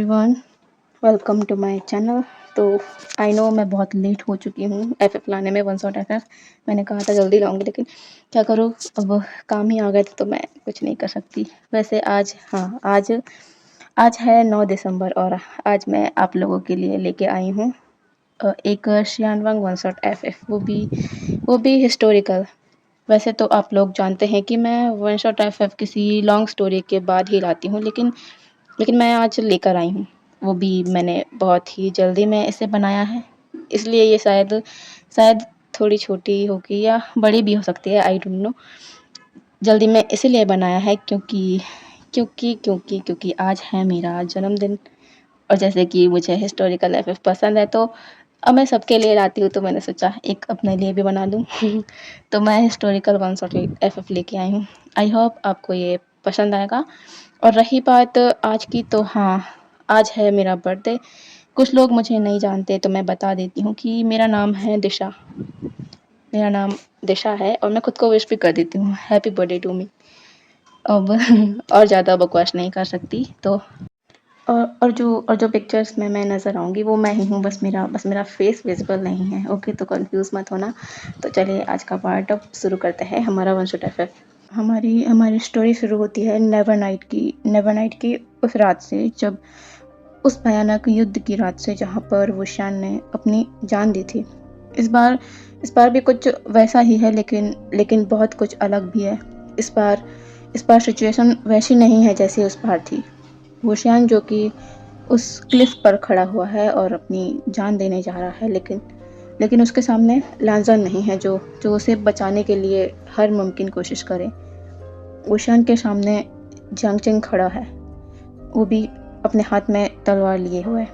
Everyone, welcome to my channel. तो I no मैं बहुत लेट हो चुकी हूँ एफएफ लाने में, वन शॉट एफएफ। मैंने कहा था जल्दी लाऊंगी, लेकिन क्या करूँ, अब काम ही आ गए थे तो मैं कुछ नहीं कर सकती। वैसे आज है 9 दिसंबर और आज मैं आप लोगों के लिए लेके आई हूँ एक शियानवांग वन शॉट एफएफ, वो भी हिस्टोरिकल। वैसे तो आप लोग जानते हैं कि मैं वन शॉट एफएफ किसी लॉन्ग स्टोरी के बाद ही लाती हूँ, लेकिन मैं आज लेकर आई हूँ। वो भी मैंने बहुत ही जल्दी में इसे बनाया है, इसलिए ये शायद थोड़ी छोटी होगी या बड़ी भी हो सकती है, आई डोंट नो। जल्दी में इसीलिए बनाया है क्योंकि आज है मेरा जन्मदिन। और जैसे कि मुझे हिस्टोरिकल एफएफ पसंद है, तो अब मैं सबके लिए लाती हूँ, तो मैंने सोचा एक अपने लिए भी बना दूँ। तो मैं हिस्टोरिकल वन शॉट एफएफ लेके आई हूँ। आई होप आपको ये पसंद आएगा। और रही बात आज की, तो हाँ, आज है मेरा बर्थडे। कुछ लोग मुझे नहीं जानते, तो मैं बता देती हूँ कि मेरा नाम दिशा है, और मैं खुद को विश भी कर देती हूँ, हैप्पी बर्थडे टू मी। अब और ज़्यादा बकवास नहीं कर सकती, तो और जो पिक्चर्स में मैं नज़र आऊँगी वो मैं ही हूँ, बस मेरा फेस विजिबल नहीं है। ओके, तो कंफ्यूज मत होना। तो चलिए आज का पार्ट अब शुरू करते हैं, हमारा वन शॉट एफएफ। हमारी स्टोरी शुरू होती है नेवर नाइट की उस रात से, जब उस भयानक युद्ध की रात से जहाँ पर वुशियान ने अपनी जान दी थी। इस बार भी कुछ वैसा ही है, लेकिन बहुत कुछ अलग भी है। इस बार सिचुएशन वैसी नहीं है जैसी उस बार थी। वुशियान जो कि उस क्लिफ पर खड़ा हुआ है और अपनी जान देने जा रहा है, लेकिन उसके सामने लांजन नहीं है जो उसे बचाने के लिए हर मुमकिन कोशिश करे। वुशियान के सामने जियांगचेंग खड़ा है, वो भी अपने हाथ में तलवार लिए हुए।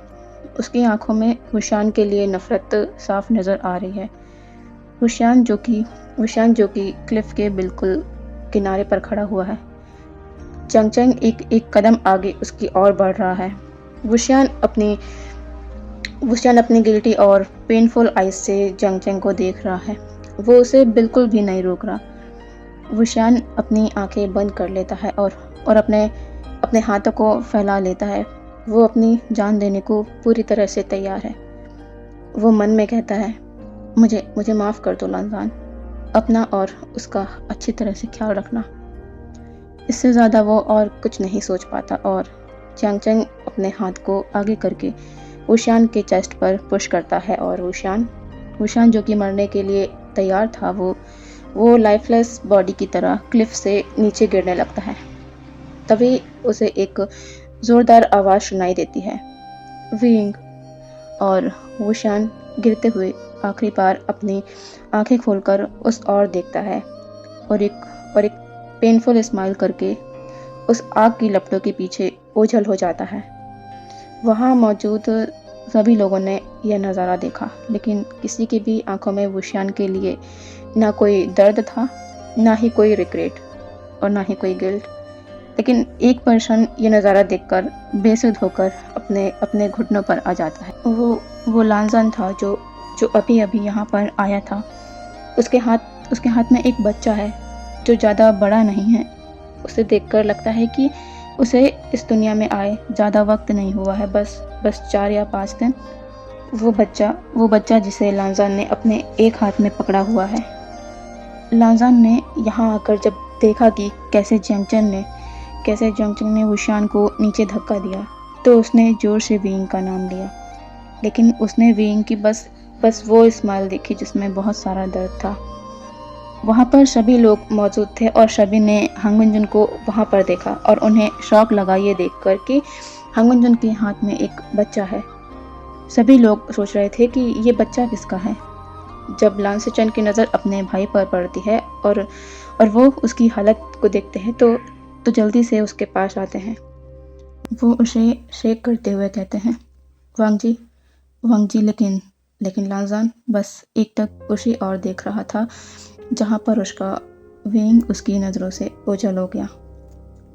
उसकी आंखों में वुशियान के लिए नफरत साफ नज़र आ रही है। वुशियान जो कि क्लिफ के बिल्कुल किनारे पर खड़ा हुआ है। जियांगचेंग एक कदम आगे उसकी ओर बढ़ रहा है। वुशियान अपनी गिल्टी और पेनफुल आइज से जियांगचेंग को देख रहा है। वो उसे बिल्कुल भी नहीं रोक रहा। वुशियान अपनी आंखें बंद कर लेता है और अपने हाथों को फैला लेता है। वो अपनी जान देने को पूरी तरह से तैयार है। वो मन में कहता है, मुझे माफ़ कर दो लांजान, अपना और उसका अच्छी तरह से ख्याल रखना। इससे ज़्यादा वो और कुछ नहीं सोच पाता, और जियांगचेंग अपने हाथ को आगे करके वुशियान के चेस्ट पर पुश करता है, और वुशियान जो कि मरने के लिए तैयार था, वो लाइफलेस बॉडी की तरह क्लिफ से नीचे गिरने लगता है। तभी उसे एक ज़ोरदार आवाज़ सुनाई देती है, विंग। और वुशियान गिरते हुए आखिरी बार अपनी आंखें खोलकर उस ओर देखता है, और एक पेनफुल स्माइल करके उस आग की लपटों के पीछे ओझल हो जाता है। वहाँ मौजूद सभी लोगों ने यह नज़ारा देखा, लेकिन किसी की भी आंखों में वुशियान के लिए ना कोई दर्द था, ना ही कोई रिग्रेट, और ना ही कोई गिल्ट। लेकिन एक पर्सन ये नज़ारा देखकर बेसुध होकर अपने घुटनों पर आ जाता है। वो लांजन था जो अभी अभी यहाँ पर आया था। उसके हाथ में एक बच्चा है जो ज़्यादा बड़ा नहीं है। उसे देखकर लगता है कि उसे इस दुनिया में आए ज़्यादा वक्त नहीं हुआ है, बस 4 या 5 दिन। वो बच्चा जिसे लांजान ने अपने एक हाथ में पकड़ा हुआ है। लांजान ने यहाँ आकर जब देखा कि कैसे जियांगचेंग ने वुशियान को नीचे धक्का दिया, तो उसने जोर से विंग का नाम लिया। लेकिन उसने विंग की बस वो स्माइल देखी जिसमें बहुत सारा दर्द था। वहाँ पर सभी लोग मौजूद थे, और सभी ने हांग मिनजुन को वहाँ पर देखा, और उन्हें शौक लगा ये देखकर कि हांग मिनजुन के हाथ में एक बच्चा है। सभी लोग सोच रहे थे कि ये बच्चा किसका है। जब लान सिचन की नज़र अपने भाई पर पड़ती है और वो उसकी हालत को देखते हैं, तो जल्दी से उसके पास आते हैं। वो उसे शेक करते हुए कहते हैं, वांग जी। लेकिन लांजान बस एक तक उसी और देख रहा था जहाँ पर उसका विंग उसकी नज़रों से ओझल हो गया।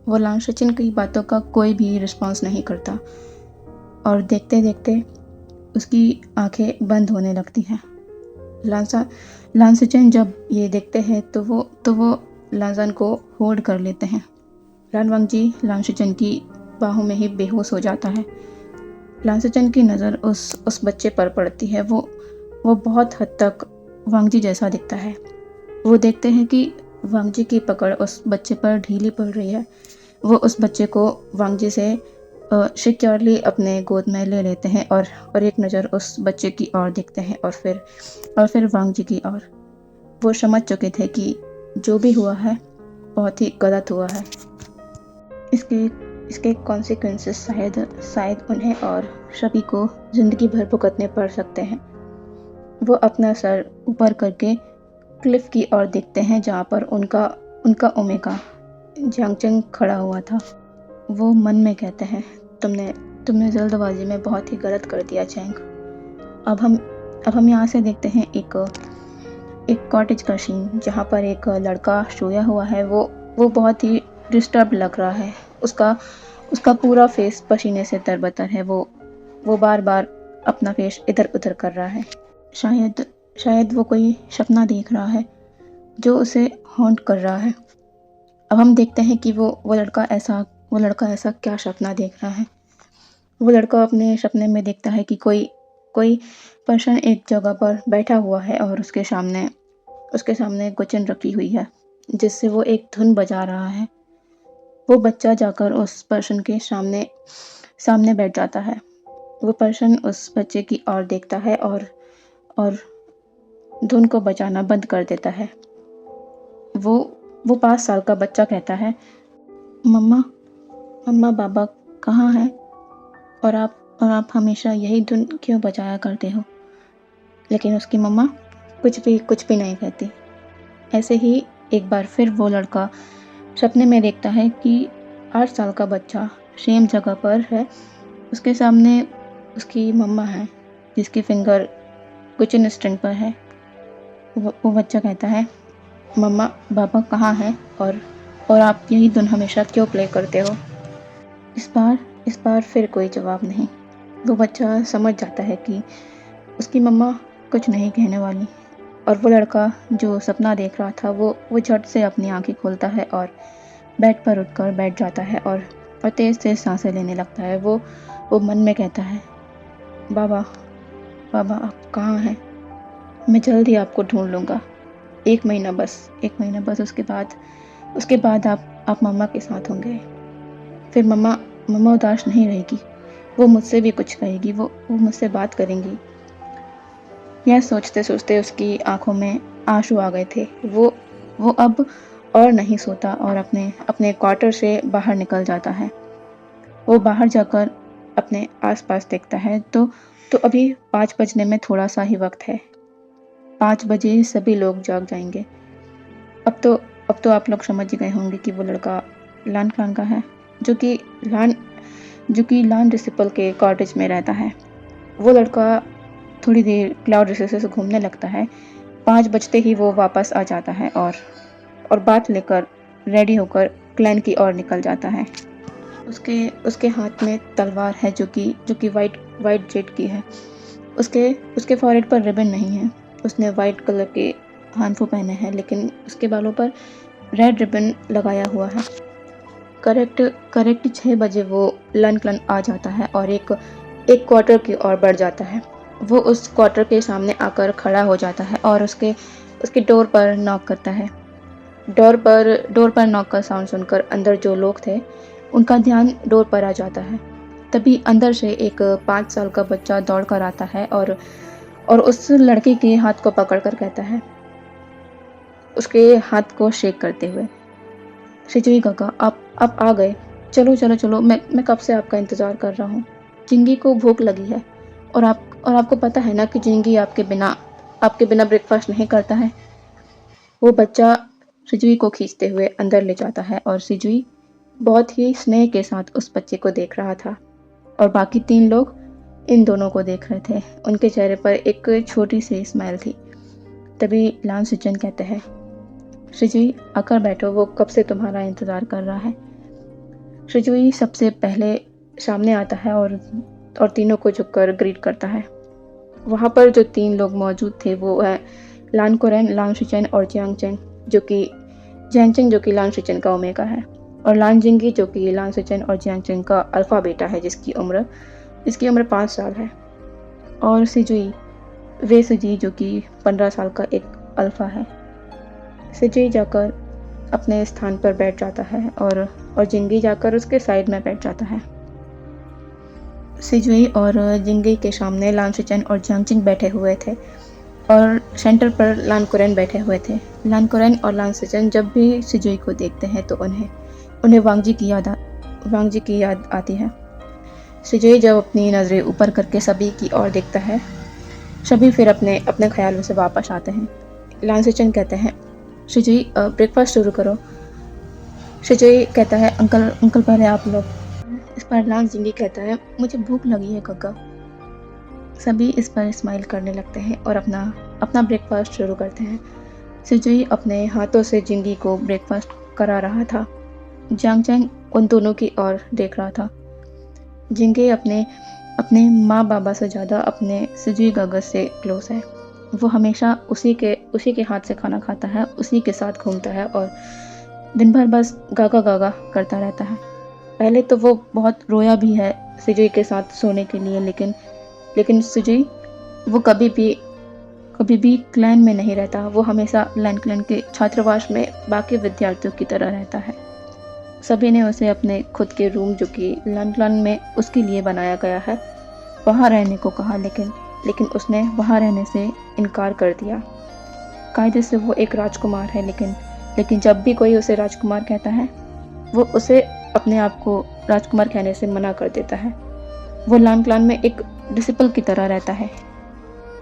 वो लान सिचन की बातों का कोई भी रिस्पॉन्स नहीं करता, और देखते देखते उसकी आंखें बंद होने लगती हैं। लान सिचन जब ये देखते हैं, तो वो लांजान को होल्ड कर लेते हैं। लान सिचन की बाहों में ही बेहोश हो जाता है। लांसुचन की नज़र उस बच्चे पर पड़ती है। वो बहुत हद तक वांगजी जैसा दिखता है। वो देखते हैं कि वांगजी की पकड़ उस बच्चे पर ढीली पड़ रही है। वो उस बच्चे को वांगजी से सिक्योरली अपने गोद में ले लेते हैं और एक नज़र उस बच्चे की ओर देखते हैं और फिर वांगजी की ओर। वो समझ चुके थे कि जो भी हुआ है बहुत ही गलत हुआ है। इसके इसके कॉन्सिक्वेंसेस शायद उन्हें और सभी को ज़िंदगी भर भुगतने पड़ सकते हैं। वो अपना सर ऊपर करके क्लिफ की ओर देखते हैं जहाँ पर उनका ओमेगा जियांगचेंग खड़ा हुआ था। वो मन में कहते हैं, तुमने जल्दबाजी में बहुत ही गलत कर दिया चेंग। अब हम यहाँ से देखते हैं एक कॉटेज का सीन जहाँ पर एक लड़का सोया हुआ है। वो बहुत ही डिस्टर्ब लग रहा है। उसका पूरा फेस पसीने से तरबतर है। वो बार बार अपना फेस इधर उधर कर रहा है। शायद वो कोई सपना देख रहा है जो उसे हॉन्ट कर रहा है। अब हम देखते हैं कि वो लड़का ऐसा क्या सपना देख रहा है। वो लड़का अपने सपने में देखता है कि कोई पर्सन एक जगह पर बैठा हुआ है और उसके सामने गुचिन रखी हुई है जिससे वो एक धुन बजा रहा है। वो बच्चा जाकर उस पर्सन के सामने बैठ जाता है। वो पर्सन उस बच्चे की ओर देखता है और धुन को बजाना बंद कर देता है। वो 5 साल का बच्चा कहता है, मम्मा बाबा कहाँ हैं? और आप हमेशा यही धुन क्यों बजाया करते हो? लेकिन उसकी मम्मा कुछ भी नहीं कहती। ऐसे ही एक बार फिर वो लड़का सपने में देखता है कि 8 साल का बच्चा सेम जगह पर है। उसके सामने उसकी मम्मा है जिसकी फिंगर कुचिन स्टैंड पर है। वो बच्चा कहता है, मम्मा बाबा कहाँ हैं और आप यही धुन हमेशा क्यों प्ले करते हो? इस बार फिर कोई जवाब नहीं। वो बच्चा समझ जाता है कि उसकी मम्मा कुछ नहीं कहने वाली और वो लड़का जो सपना देख रहा था वो झट से अपनी आंखें खोलता है और बेड पर उठकर बैठ जाता है और तेज़ सांसें लेने लगता है। वो मन में कहता है, बाबा आप कहाँ हैं? मैं जल्द ही आपको ढूंढ लूँगा। 1 महीना बस उसके बाद आप मम्मा के साथ होंगे। फिर मम्मा उदास नहीं रहेगी। वो मुझसे भी कुछ कहेगी। वो मुझसे बात करेंगी। यह सोचते सोचते उसकी आंखों में आंसू आ गए थे। वो अब और नहीं सोता और अपने क्वार्टर से बाहर निकल जाता है। वो बाहर जाकर अपने आसपास देखता है तो अभी 5 बजने में थोड़ा सा ही वक्त है। 5 बजे सभी लोग जाग जाएंगे। अब तो आप लोग समझ ही गए होंगे कि वो लड़का लान खान का है जो कि लान डिसिपल के कॉटेज में रहता है। वो लड़का थोड़ी देर क्लाउड रिसोर्सेस से घूमने लगता है। 5 बजते ही वो वापस आ जाता है और बात लेकर रेडी होकर क्लैन की ओर निकल जाता है। उसके हाथ में तलवार है जो कि वाइट जेड की है। उसके फॉरहेड पर रिबन नहीं है। उसने वाइट कलर के हानफू पहने हैं लेकिन उसके बालों पर रेड रिबन लगाया हुआ है। करेक्ट 6 बजे वो लन आ जाता है और एक क्वार्टर की ओर बढ़ जाता है। वो उस क्वार्टर के सामने आकर खड़ा हो जाता है और उसके डोर पर नॉक करता है। डोर पर नॉक का साउंड सुनकर अंदर जो लोग थे उनका ध्यान डोर पर आ जाता है। तभी अंदर से एक 5 साल का बच्चा दौड़ कर आता है और उस लड़के के हाथ को पकड़कर कहता है, उसके हाथ को शेक करते हुए, शिजुई काका आप आ गए। चलो मैं कब से आपका इंतज़ार कर रहा हूँ। जिंगी को भूख लगी है और आपको पता है ना कि जिंगी आपके बिना ब्रेकफास्ट नहीं करता है। वो बच्चा शिजुई को खींचते हुए अंदर ले जाता है और शिजुई बहुत ही स्नेह के साथ उस बच्चे को देख रहा था और बाकी 3 लोग इन दोनों को देख रहे थे। उनके चेहरे पर एक छोटी सी स्माइल थी। तभी लान सुचन कहते हैं, शिजुई आकर बैठो, वो कब से तुम्हारा इंतज़ार कर रहा है। शिजुई सबसे पहले सामने आता है और तीनों को झुककर ग्रीट करता है। वहाँ पर जो 3 लोग मौजूद थे वो है लान कोरेन, लान शिचन और जियांगचेंग जो कि लान शिचन का ओमेगा है और लान जिंगी जो कि लान शिचन और जियांगचेंग का अल्फा बेटा है जिसकी उम्र इसकी उम्र 5 साल है और सिजुई वे सुजी जो कि 15 साल का एक अल्फ़ा है। सिजुई जाकर अपने स्थान पर बैठ जाता है और जिंगी जाकर उसके साइड में बैठ जाता है। सिजुई और जिंगी के सामने लान सिचन और जियांगचिंग बैठे हुए थे और सेंटर पर लान कुरेन बैठे हुए थे। लान कुरेन और लान सिचन जब भी सिजुई को देखते हैं तो उन्हें वांगजी की याद आती है। सिजुई जब अपनी नज़रें ऊपर करके सभी की ओर देखता है, सभी फिर अपने अपने ख्यालों से वापस आते हैं। लान सिचन कहते हैं, सिजुई ब्रेकफास्ट शुरू करो। सिजुई कहता है, अंकल पहले आप लोग। इस पर लान जिंगी कहता है, मुझे भूख लगी है कक्का। सभी इस पर स्माइल करने लगते हैं और अपना ब्रेकफास्ट शुरू करते हैं। सिजुई अपने हाथों से जिंगी को ब्रेकफास्ट करा रहा था। जियांगचैंग उन दोनों की ओर देख रहा था। जिंगी अपने माँ बाबा से ज़्यादा अपने सिजुई गागा से क्लोज है। वो हमेशा उसी के हाथ से खाना खाता है, उसी के साथ घूमता है और दिन भर बस गागा गागा करता रहता है। पहले तो वो बहुत रोया भी है सिजुई के साथ सोने के लिए, लेकिन सिजुई वो कभी भी क्लैन में नहीं रहता। वो हमेशा लान क्लैन के छात्रावास में बाकी विद्यार्थियों की तरह रहता है। सभी ने उसे अपने खुद के रूम जो कि लान क्लैन में उसके लिए बनाया गया है वहाँ रहने को कहा, लेकिन उसने वहाँ रहने से इनकार कर दिया। कायदे से वो एक राजकुमार है, लेकिन जब भी कोई उसे राजकुमार कहता है वो उसे अपने आप को राजकुमार कहने से मना कर देता है। वो लान क्लैन में एक डिसिपल की तरह रहता है।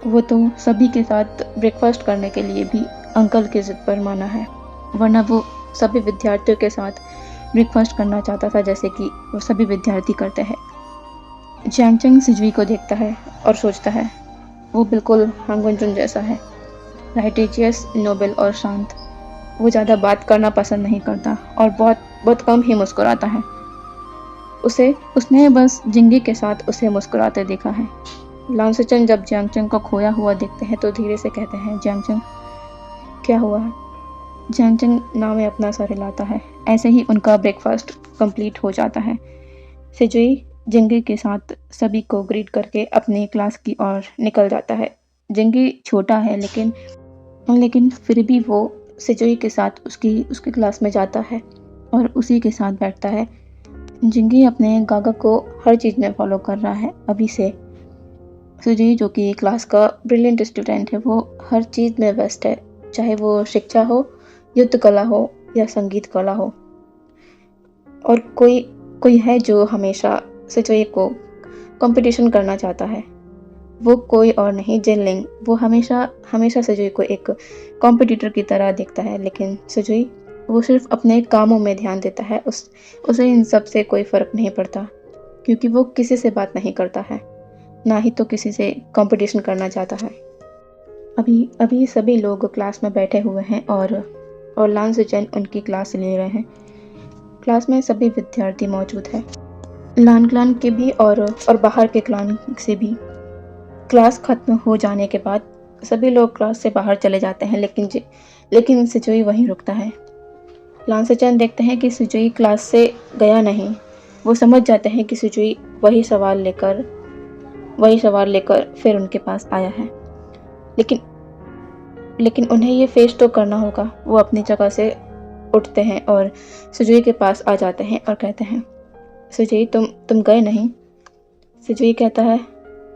वो तो सभी के साथ ब्रेकफास्ट करने के लिए भी अंकल की जिद पर माना है, वरना वो सभी विद्यार्थियों के साथ ब्रेकफास्ट करना चाहता था जैसे कि वो सभी विद्यार्थी करते हैं। जियांगचैंग सिजुई को देखता है और सोचता है, वो बिल्कुल हांग वनजुन जैसा है, राइटियस, नोबल और शांत। वो ज़्यादा बात करना पसंद नहीं करता और बहुत कम ही मुस्कुराता है। उसने बस जिंगी के साथ उसे मुस्कुराते देखा है। लान सिचन जब जियांगचैंग को खोया हुआ देखते हैं तो धीरे से कहते हैं, जियांगचैंग क्या हुआ है? जियांगचैंग नाव में अपना सर हिलाता है। ऐसे ही उनका ब्रेकफास्ट कंप्लीट हो जाता है। सिजुई जिंगी के साथ सभी को ग्रीट करके अपनी क्लास की ओर निकल जाता है। जिंगी छोटा है लेकिन फिर भी वो सिजुई के साथ उसकी क्लास में जाता है और उसी के साथ बैठता है। जिंगी अपने गागा को हर चीज़ में फॉलो कर रहा है अभी से। सिजुई जो कि क्लास का ब्रिलियंट स्टूडेंट है, वो हर चीज़ में बेस्ट है, चाहे वो शिक्षा हो, युद्ध कला हो या संगीत कला हो। और कोई है जो हमेशा सिजुई को कंपटीशन करना चाहता है, वो कोई और नहीं, जिन लिंग। वो हमेशा सिजुई को एक कॉम्पिटिटर की तरह देखता है, लेकिन सिजुई वो सिर्फ अपने कामों में ध्यान देता है। उसे इन सब से कोई फ़र्क नहीं पड़ता, क्योंकि वो किसी से बात नहीं करता है, ना ही तो किसी से कंपटीशन करना चाहता है। अभी सभी लोग क्लास में बैठे हुए हैं और लान सिचन उनकी क्लास ले रहे हैं। क्लास में सभी विद्यार्थी मौजूद हैं, लान क्लान के भी और बाहर के क्लान से भी। क्लास खत्म हो जाने के बाद सभी लोग क्लास से बाहर चले जाते हैं, लेकिन सिजुई वहीं रुकता है। लान सिचन देखते हैं कि सिजुई क्लास से गया नहीं। वो समझ जाते हैं कि सिजुई वही सवाल लेकर फिर उनके पास आया है, लेकिन उन्हें ये फेस तो करना होगा। वो अपनी जगह से उठते हैं और सिजुई के पास आ जाते हैं और कहते हैं, सिजुई तुम गए नहीं? सिजुई कहता है,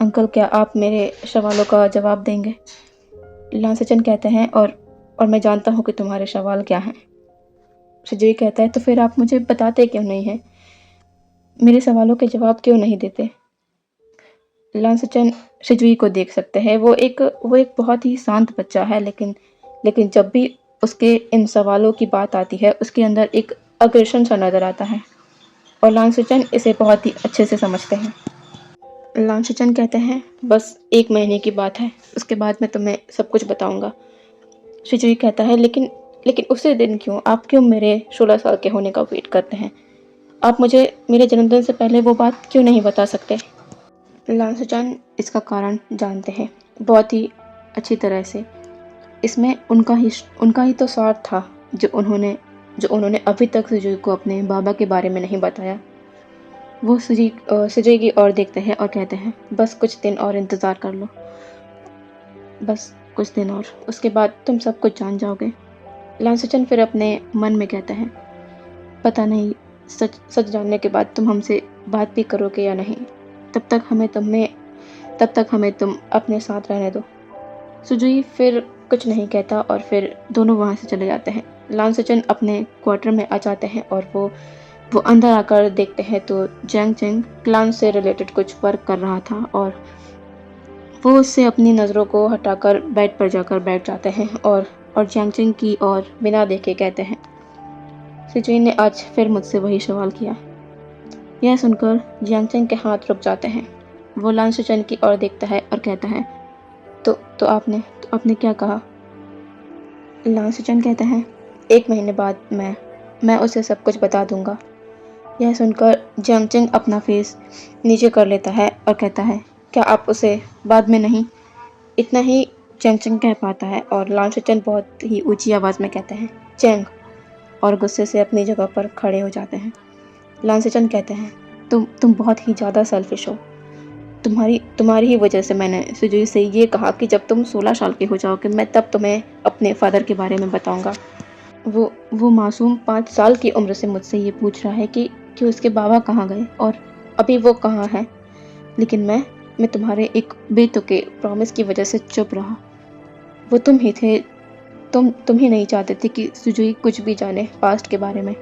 अंकल क्या आप मेरे सवालों का जवाब देंगे? लान सिचन कहते हैं, और मैं जानता हूँ कि तुम्हारे सवाल क्या हैं। सिजुई कहता है, तो फिर आप मुझे बताते क्यों नहीं हैं? मेरे सवालों के जवाब क्यों नहीं देते? लान सिचन सिजुई को देख सकते हैं। वो एक बहुत ही शांत बच्चा है, लेकिन जब भी उसके इन सवालों की बात आती है उसके अंदर एक अग्रेशन सा नज़र आता है और लान सिचन इसे बहुत ही अच्छे से समझते हैं। लान सिचन कहते हैं, बस 1 महीने की बात है, उसके बाद मैं तुम्हें सब कुछ बताऊंगा। सिजुई कहता है, लेकिन उसी दिन क्यों? आप क्यों मेरे 16 साल के होने का वेट करते हैं? आप मुझे मेरे जन्मदिन से पहले वो बात क्यों नहीं बता सकते? लान सिचन इसका कारण जानते हैं बहुत ही अच्छी तरह से। इसमें उनका ही तो स्वार्थ था जो उन्होंने अभी तक सिजुई को अपने बाबा के बारे में नहीं बताया। वो सुजय की ओर देखते हैं और कहते हैं, बस कुछ दिन और इंतज़ार कर लो, बस कुछ दिन और, उसके बाद तुम सब कुछ जान जाओगे। लांसचन फिर अपने मन में कहते हैं, पता नहीं सच सच जानने के बाद तुम हमसे बात भी करोगे या नहीं। तब तक हमें तुम अपने साथ रहने दो। सुजुई फिर कुछ नहीं कहता और फिर दोनों वहाँ से चले जाते हैं। लांसचन अपने क्वार्टर में आ जाते हैं और वो अंदर आकर देखते हैं तो जैंग चेंग क्लान से रिलेटेड कुछ वर्क कर रहा था और वो उससे अपनी नज़रों को हटाकर बेड पर जाकर बैठ जाते हैं और जैंग चेंग की ओर बिना देखे कहते हैं, सुजुई ने आज फिर मुझसे वही सवाल किया। यह सुनकर जैंग चेंग के हाथ रुक जाते हैं। वो लांसचन की ओर देखता है और कहता है, तो आपने क्या कहा? लांसचन कहते हैं, 1 महीने बाद मैं उसे सब कुछ बता दूंगा। यह सुनकर जैंग चेंग अपना फेस नीचे कर लेता है और कहता है, क्या आप उसे बाद में नहीं? इतना ही जैंग चेंग कह पाता है और लांसचन बहुत ही ऊंची आवाज़ में कहते हैं, चेंग, और गुस्से से अपनी जगह पर खड़े हो जाते हैं। लांसचन कहते हैं, तुम बहुत ही ज़्यादा सेल्फिश हो। तुम्हारी ही वजह से मैंने सुजुई से ये कहा कि जब तुम 16 साल के हो जाओगे मैं तब तुम्हें अपने फादर के बारे में बताऊंगा। वो मासूम 5 साल की उम्र से मुझसे ये पूछ रहा है कि उसके बाबा कहाँ गए और अभी वो कहाँ है, लेकिन मैं तुम्हारे एक बेतुके प्रॉमिस की वजह से चुप रहा। वो तुम ही थे, तुम ही नहीं चाहते थे कि सुजुई कुछ भी जाने पास्ट के बारे में,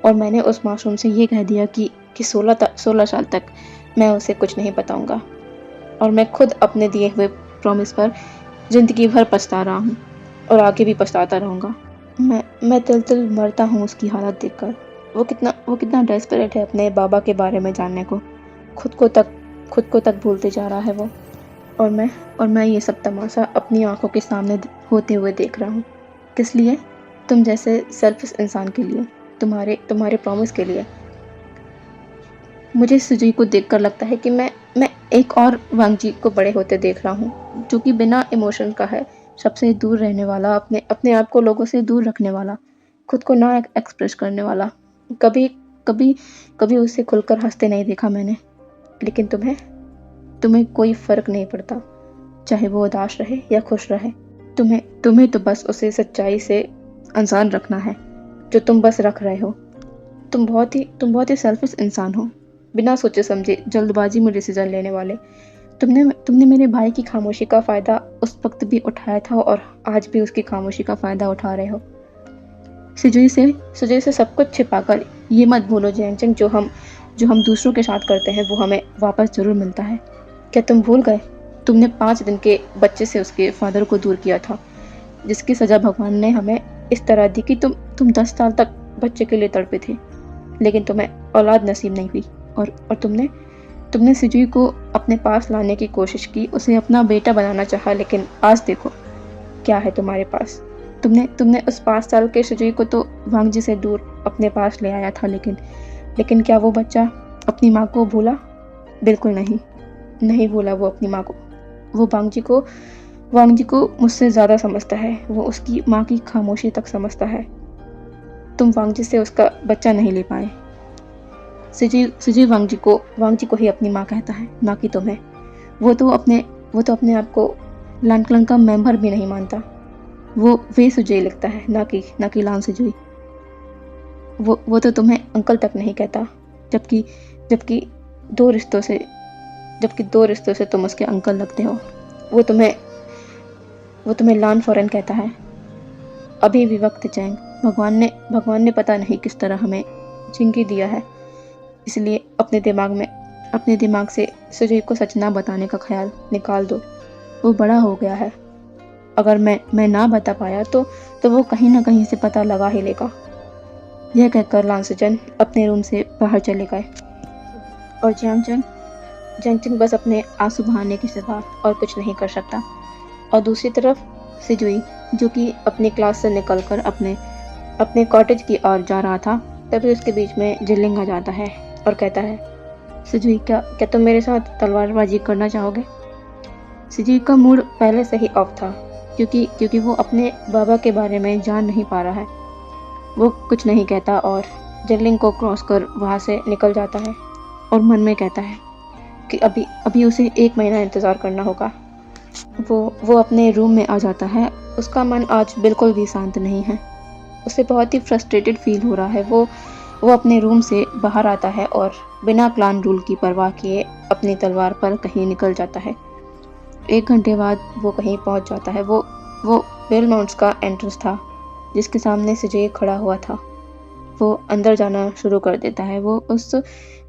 और मैंने उस मासूम से ये कह दिया कि 16 साल तक मैं उसे कुछ नहीं बताऊंगा, और मैं खुद अपने दिए हुए प्रॉमिस पर ज़िंदगी भर पछता रहा हूँ और आगे भी पछताता रहूँगा। मैं तिल मरता हूँ उसकी हालत देखकर। वो कितना डेस्परेट है अपने बाबा के बारे में जानने को। खुद को तक भूलते जा रहा है वो, और मैं ये सब तमाशा अपनी आंखों के सामने होते हुए देख रहा हूँ। किस लिए? तुम जैसे सेल्फिश इंसान के लिए, तुम्हारे प्रॉमिस के लिए। मुझे सुजुई को देखकर लगता है कि मैं एक और वांगजी को बड़े होते देख रहा हूँ, जो कि बिना इमोशन का है, सबसे दूर रहने वाला, अपने आप को लोगों से दूर रखने वाला, खुद को ना एक्सप्रेस करने वाला। कभी उसे खुलकर हंसते नहीं देखा मैंने। लेकिन तुम्हें कोई फर्क नहीं पड़ता, चाहे वो उदास रहे या खुश रहे। तुम्हें तो बस उसे सच्चाई से अनजान रखना है, जो तुम बस रख रहे हो। तुम बहुत ही सेल्फिश इंसान हो, बिना सोचे समझे जल्दबाजी में डिसीजन लेने वाले। तुमने मेरे भाई की खामोशी का फ़ायदा उस वक्त भी उठाया था और आज भी उसकी खामोशी का फ़ायदा उठा रहे हो। सुजुई से सब कुछ छिपाकर ये मत भूलो जैंग चेंग, जो हम दूसरों के साथ करते हैं वो हमें वापस ज़रूर मिलता है। क्या तुम भूल गए? तुमने 5 दिन के बच्चे से उसके फादर को दूर किया था, जिसकी सज़ा भगवान ने हमें इस तरह दी कि तुम 10 साल तक बच्चे के लिए तड़पे थे, लेकिन तुम्हें औलाद नसीब नहीं हुई। और तुमने सुजुई को अपने पास लाने की कोशिश की, उसे अपना बेटा बनाना चाहा, लेकिन आज देखो क्या है तुम्हारे पास। तुमने उस 5 साल के सुजुई को तो वांगजी से दूर अपने पास ले आया था, लेकिन क्या वो बच्चा अपनी माँ को भूला? बिल्कुल नहीं भूला वो अपनी माँ को। वो वांगजी को मुझसे ज़्यादा समझता है, वो उसकी माँ की खामोशी तक समझता है। तुम वांगजी से उसका बच्चा नहीं ले पाए। सुजुई वांगजी को ही अपनी माँ कहता है, ना कि तुम्हें। वो तो अपने आप को लानक्लंग का मेंबर भी नहीं मानता। वो वे सुजुई लिखता है, ना कि लान सुजुई। वो तो तुम्हें अंकल तक नहीं कहता, जबकि 2 रिश्तों से तुम उसके अंकल लगते हो। वो तुम्हें लान फॉरेन कहता है। अभी भी वक्त चैंग, भगवान ने पता नहीं किस तरह हमें जिंदगी दिया है, इसलिए अपने दिमाग से सुजुई को सच ना बताने का ख्याल निकाल दो। वो बड़ा हो गया है, अगर मैं ना बता पाया तो वो कहीं ना कहीं से पता लगा ही लेगा। यह कहकर लांसचन अपने रूम से बाहर चले गए और जैंग चेंग बस अपने आंसू बहाने के सिवा और कुछ नहीं कर सकता। और दूसरी तरफ सुजुई, जो कि अपनी क्लास से निकलकर अपने कॉटेज की ओर जा रहा था, तभी उसके बीच में जिलिंग आ जाता है और कहता है, सुजुई, क्या तुम मेरे साथ तलवारबाजी करना चाहोगे? सुजुई का मूड पहले से ही ऑफ था, क्योंकि वो अपने बाबा के बारे में जान नहीं पा रहा है। वो कुछ नहीं कहता और जिलिंग को क्रॉस कर वहाँ से निकल जाता है। और मन में कहता है कि अभी अभी उसे 1 महीना इंतज़ार करना होगा। वो अपने रूम में आ जाता है। उसका मन आज बिल्कुल भी शांत नहीं है। उसे बहुत ही फ्रस्ट्रेटेड फ़ील हो रहा है। वो अपने रूम से बाहर आता है और बिना क्लान रूल की परवाह किए अपनी तलवार पर कहीं निकल जाता है। 1 घंटे बाद वो कहीं पहुंच जाता है। वो बेलमाउंट्स का एंट्रेंस था, जिसके सामने सिजय खड़ा हुआ था। वो अंदर जाना शुरू कर देता है। वो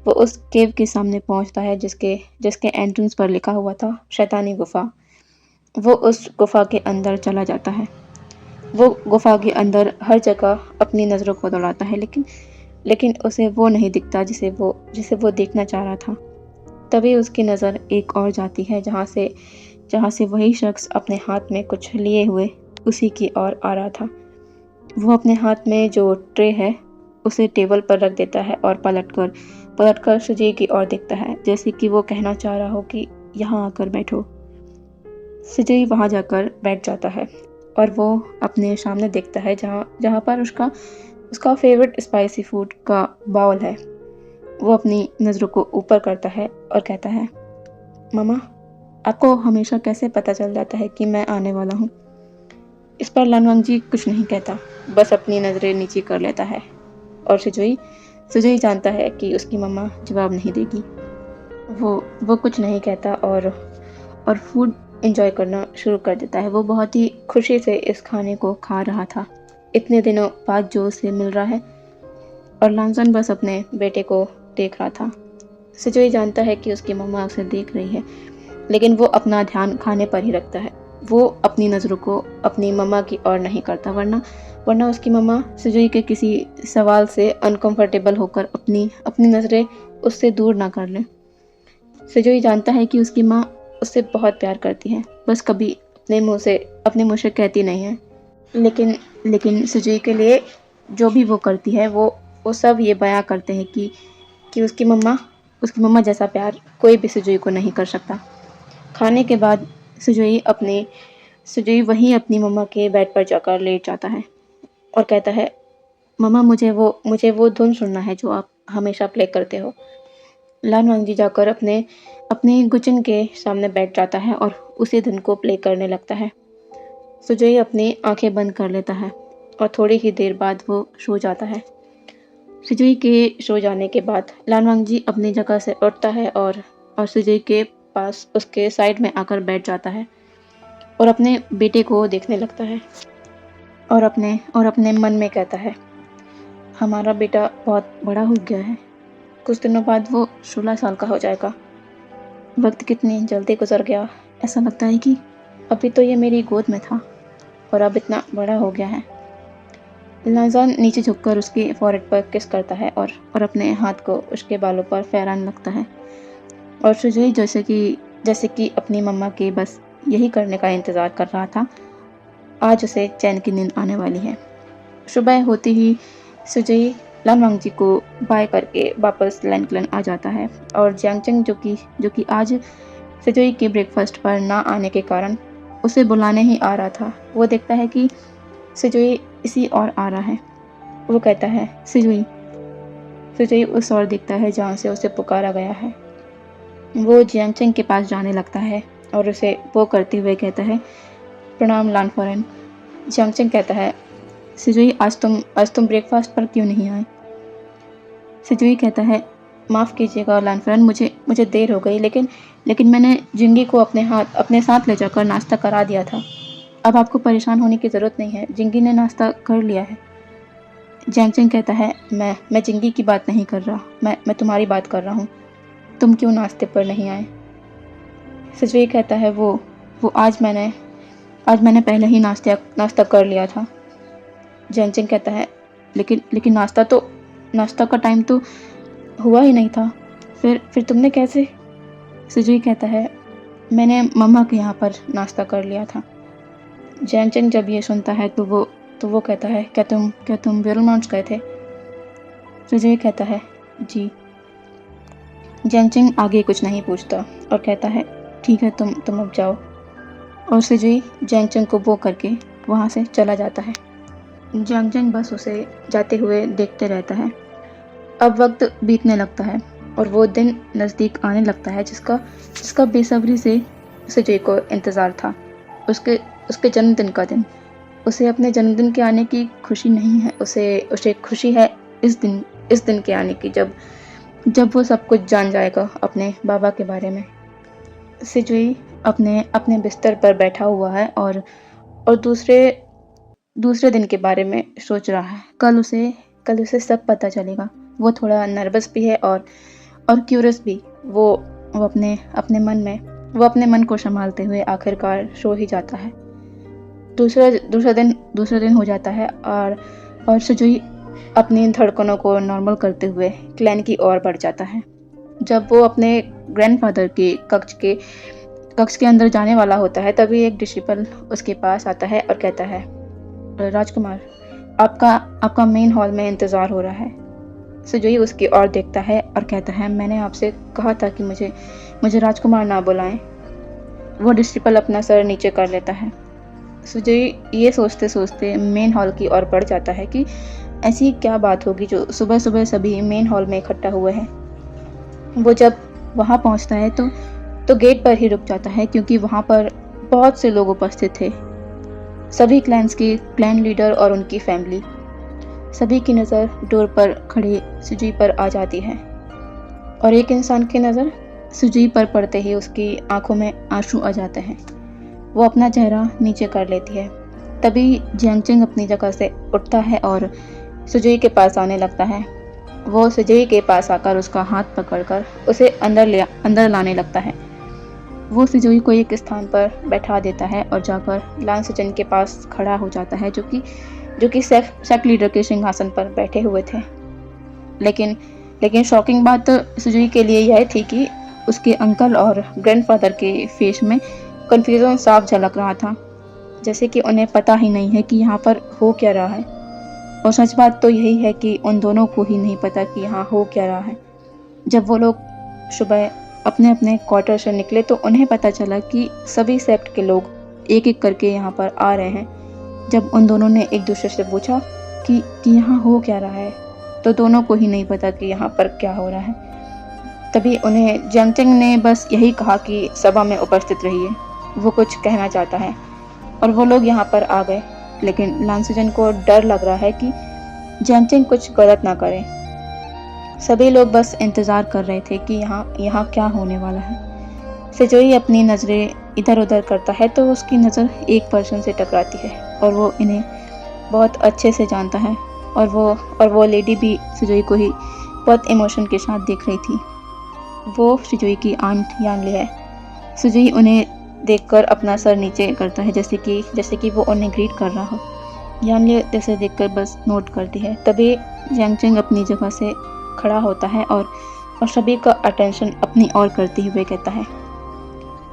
उस केव के सामने पहुंचता है जिसके एंट्रेंस पर लिखा हुआ था शैतानी गुफा। वो उस गुफा के अंदर चला जाता है। वो गुफा के अंदर हर जगह अपनी नज़रों को दौड़ाता है, लेकिन उसे वो नहीं दिखता जिसे वो देखना चाह रहा था। तभी उसकी नज़र एक और जाती है, जहाँ से वही शख्स अपने हाथ में कुछ लिए हुए उसी की ओर आ रहा था। वो अपने हाथ में जो ट्रे है उसे टेबल पर रख देता है और पलटकर सुजय की ओर देखता है, जैसे कि वो कहना चाह रहा हो कि यहाँ आकर बैठो। सुजय वहाँ जाकर बैठ जाता है और वो अपने सामने देखता है जहाँ पर उसका फेवरेट स्पाइसी फूड का बाउल है। वो अपनी नज़रों को ऊपर करता है और कहता है, मामा, आपको हमेशा कैसे पता चल जाता है कि मैं आने वाला हूँ? इस पर लानवांगजी कुछ नहीं कहता, बस अपनी नज़रें नीचे कर लेता है। और सुजय जानता है कि उसकी मम्मा जवाब नहीं देगी। वो कुछ नहीं कहता और फूड एंजॉय करना शुरू कर देता है। वो बहुत ही खुशी से इस खाने को खा रहा था, इतने दिनों बाद जो उसे मिल रहा है। और लांसन बस अपने बेटे को देख रहा था। सुजय जानता है कि उसकी मम्मा उसे देख रही है, लेकिन वो अपना ध्यान खाने पर ही रखता है। वो अपनी नज़रों को अपनी मम्मा की ओर नहीं करता, वरना उसकी मम्मा सुजय के किसी सवाल से अनकंफर्टेबल होकर अपनी नज़रें उससे दूर ना कर लें। सुजय जानता है कि उसकी माँ उससे बहुत प्यार करती है, बस कभी अपने मुँह से कहती नहीं है। लेकिन सुजय के लिए जो भी वो करती है, वो सब ये बयां करते हैं कि उसकी मम्मा जैसा प्यार कोई भी सुजय को नहीं कर सकता। खाने के बाद सुजय वहीं अपनी मम्मा के बेड पर जाकर लेट जाता है और कहता है, मम्मा, मुझे वो धुन सुनना है जो आप हमेशा प्ले करते हो। लानवांगजी जाकर अपने गुचन के सामने बैठ जाता है और उसी धुन को प्ले करने लगता है। सुजय अपनी आंखें बंद कर लेता है और थोड़ी ही देर बाद वो सो जाता है। सुजय के सो जाने के बाद लानवांगजी अपनी जगह से उठता है और सुजय के पास उसके साइड में आकर बैठ जाता है और अपने बेटे को देखने लगता है और अपने मन में कहता है, हमारा बेटा बहुत बड़ा हो गया है। कुछ दिनों बाद वो 16 साल का हो जाएगा। वक्त कितनी जल्दी गुजर गया। ऐसा लगता है कि अभी तो ये मेरी गोद में था और अब इतना बड़ा हो गया है। लांसान नीचे झुककर उसके फॉरहेड पर किस करता है और अपने हाथ को उसके बालों पर फहराने लगता है। और सुजय जैसे कि अपनी मम्मा के बस यही करने का इंतज़ार कर रहा था, आज उसे चैन की नींद आने वाली है। सुबह होते ही सुजय लानवांगजी को बाय करके वापस लैंडक्लन आ जाता है और जियांगचंग जो कि आज सुजय के ब्रेकफास्ट पर ना आने के कारण उसे बुलाने ही आ रहा था, वो देखता है कि सुजय इसी ओर आ रहा है। वो कहता है, सुजय उस ओर देखता है जहाँ से उसे पुकारा गया है। वो जियांगचंग के पास जाने लगता है और उसे वो करते हुए कहता है, प्रणाम लानफोरेन। जियांगचंग कहता है, सुजय, आज तुम ब्रेकफास्ट पर क्यों नहीं आए? सुजय कहता है, माफ़ कीजिएगा लानफोरेन, मुझे देर हो गई, लेकिन मैंने जिंगी को अपने साथ ले जाकर नाश्ता करा दिया था। अब आपको परेशान होने की ज़रूरत नहीं है, जिंगी ने नाश्ता कर लिया है। जियांगचंग कहता है, मैं जिंगी की बात नहीं कर रहा, मैं तुम्हारी बात कर रहा हूँ। तुम क्यों नाश्ते पर नहीं आए? सुजय कहता है, वो आज मैंने पहले ही नाश्ता कर लिया था। जियांगचंग कहता है, लेकिन नाश्ता का टाइम तो हुआ ही नहीं था, फिर तुमने कैसे? सुजय कहता है, मैंने मम्मा के यहाँ पर नाश्ता कर लिया था। जियांगचंग जब ये सुनता है तो वो कहता है, क्या तुम बेलमाउंट्स गए थे? सुजय कहता है, जी। जियांगचंग आगे कुछ नहीं पूछता और कहता है, ठीक है, तुम अब जाओ। और सुजय जियांगचंग को वो करके वहाँ से चला जाता है। जियांगचंग बस उसे जाते हुए देखते रहता है। अब वक्त बीतने लगता है और वो दिन नज़दीक आने लगता है जिसका जिसका बेसब्री से सुजोई को इंतज़ार था। उसके उसके जन्मदिन का दिन। उसे अपने जन्मदिन के आने की खुशी नहीं है, उसे उसे खुशी है इस दिन के आने की, जब वो सब कुछ जान जाएगा अपने बाबा के बारे में। सिजुई अपने अपने बिस्तर पर बैठा हुआ है और दूसरे दूसरे दिन के बारे में सोच रहा है। कल उसे सब पता चलेगा। वो थोड़ा नर्वस भी है और क्यूरियस भी। वो अपने मन को संभालते हुए आखिरकार सो ही जाता है। दूसरा दिन हो जाता है और सुजुई अपनी धड़कनों को नॉर्मल करते हुए क्लैन की ओर बढ़ जाता है। जब वो अपने ग्रैंडफादर के कक्ष के अंदर जाने वाला होता है, तभी एक डिसिपल उसके पास आता है और कहता है, राजकुमार, आपका मेन हॉल में इंतज़ार हो रहा है। सुजुई उसकी ओर देखता है और कहता है, मैंने आपसे कहा था कि मुझे राजकुमार ना बुलाएं। वो डिसिपल अपना सर नीचे कर लेता है। सुजुई ये सोचते सोचते मेन हॉल की ओर बढ़ जाता है कि ऐसी क्या बात होगी जो सुबह सुबह सभी मेन हॉल में इकट्ठा हुए हैं। वो जब वहाँ पहुँचता है तो गेट पर ही रुक जाता है, क्योंकि वहाँ पर बहुत से लोग उपस्थित थे। सभी क्लैन्स के क्लैन लीडर और उनकी फैमिली। सभी की नज़र डोर पर खड़े सुजुई पर आ जाती है और एक इंसान की नज़र सुजुई पर पड़ते ही उसकी आंखों में आंसू आ जाते हैं। वो अपना चेहरा नीचे कर लेती है। तभी जियांगचेंग अपनी जगह से उठता है और सुजुई के पास आने लगता है। वो सुजुई के पास आकर उसका हाथ पकड़कर उसे अंदर लाने लगता है। वो सुजुई को एक स्थान पर बैठा देता है और जाकर लान सिचन के पास खड़ा हो जाता है, जो कि सेक्ट लीडर के सिंहासन पर बैठे हुए थे। लेकिन शॉकिंग बात सुजुई के लिए यह थी कि उसके अंकल और ग्रैंडफादर के फेस में कन्फ्यूजन साफ झलक रहा था, जैसे कि उन्हें पता ही नहीं है कि यहाँ पर हो क्या रहा है। और सच बात तो यही है कि उन दोनों को ही नहीं पता कि यहाँ हो क्या रहा है। जब वो लोग सुबह अपने अपने क्वार्टर से निकले तो उन्हें पता चला कि सभी सेक्ट के लोग एक एक करके यहाँ पर आ रहे हैं। जब उन दोनों ने एक दूसरे से पूछा कि यहाँ हो क्या रहा है, तो दोनों को ही नहीं पता कि यहाँ पर क्या हो रहा है। तभी उन्हें जियांगचेंग ने बस यही कहा कि सभा में उपस्थित रहिए, वो कुछ कहना चाहता है। और वो लोग यहाँ पर आ गए, लेकिन लान सिचन को डर लग रहा है कि जियांगचेंग कुछ गलत ना करे। सभी लोग बस इंतज़ार कर रहे थे कि यहाँ क्या होने वाला है। सिजुई अपनी नज़रें इधर उधर करता है तो उसकी नज़र एक पर्सन से टकराती है और वो इन्हें बहुत अच्छे से जानता है। और वो लेडी भी सिजुई को ही बहुत इमोशन के साथ देख रही थी। वो सिजुई की आंट यानली है। सिजुई उन्हें देखकर अपना सर नीचे करता है, जैसे कि वो उन्हें ग्रीट कर रहा हो। यानली जैसे देखकर बस नोट करती है। तभी जियांगचेंग अपनी जगह से खड़ा होता है और सभी का अटेंशन अपनी ओर करते हुए कहता है,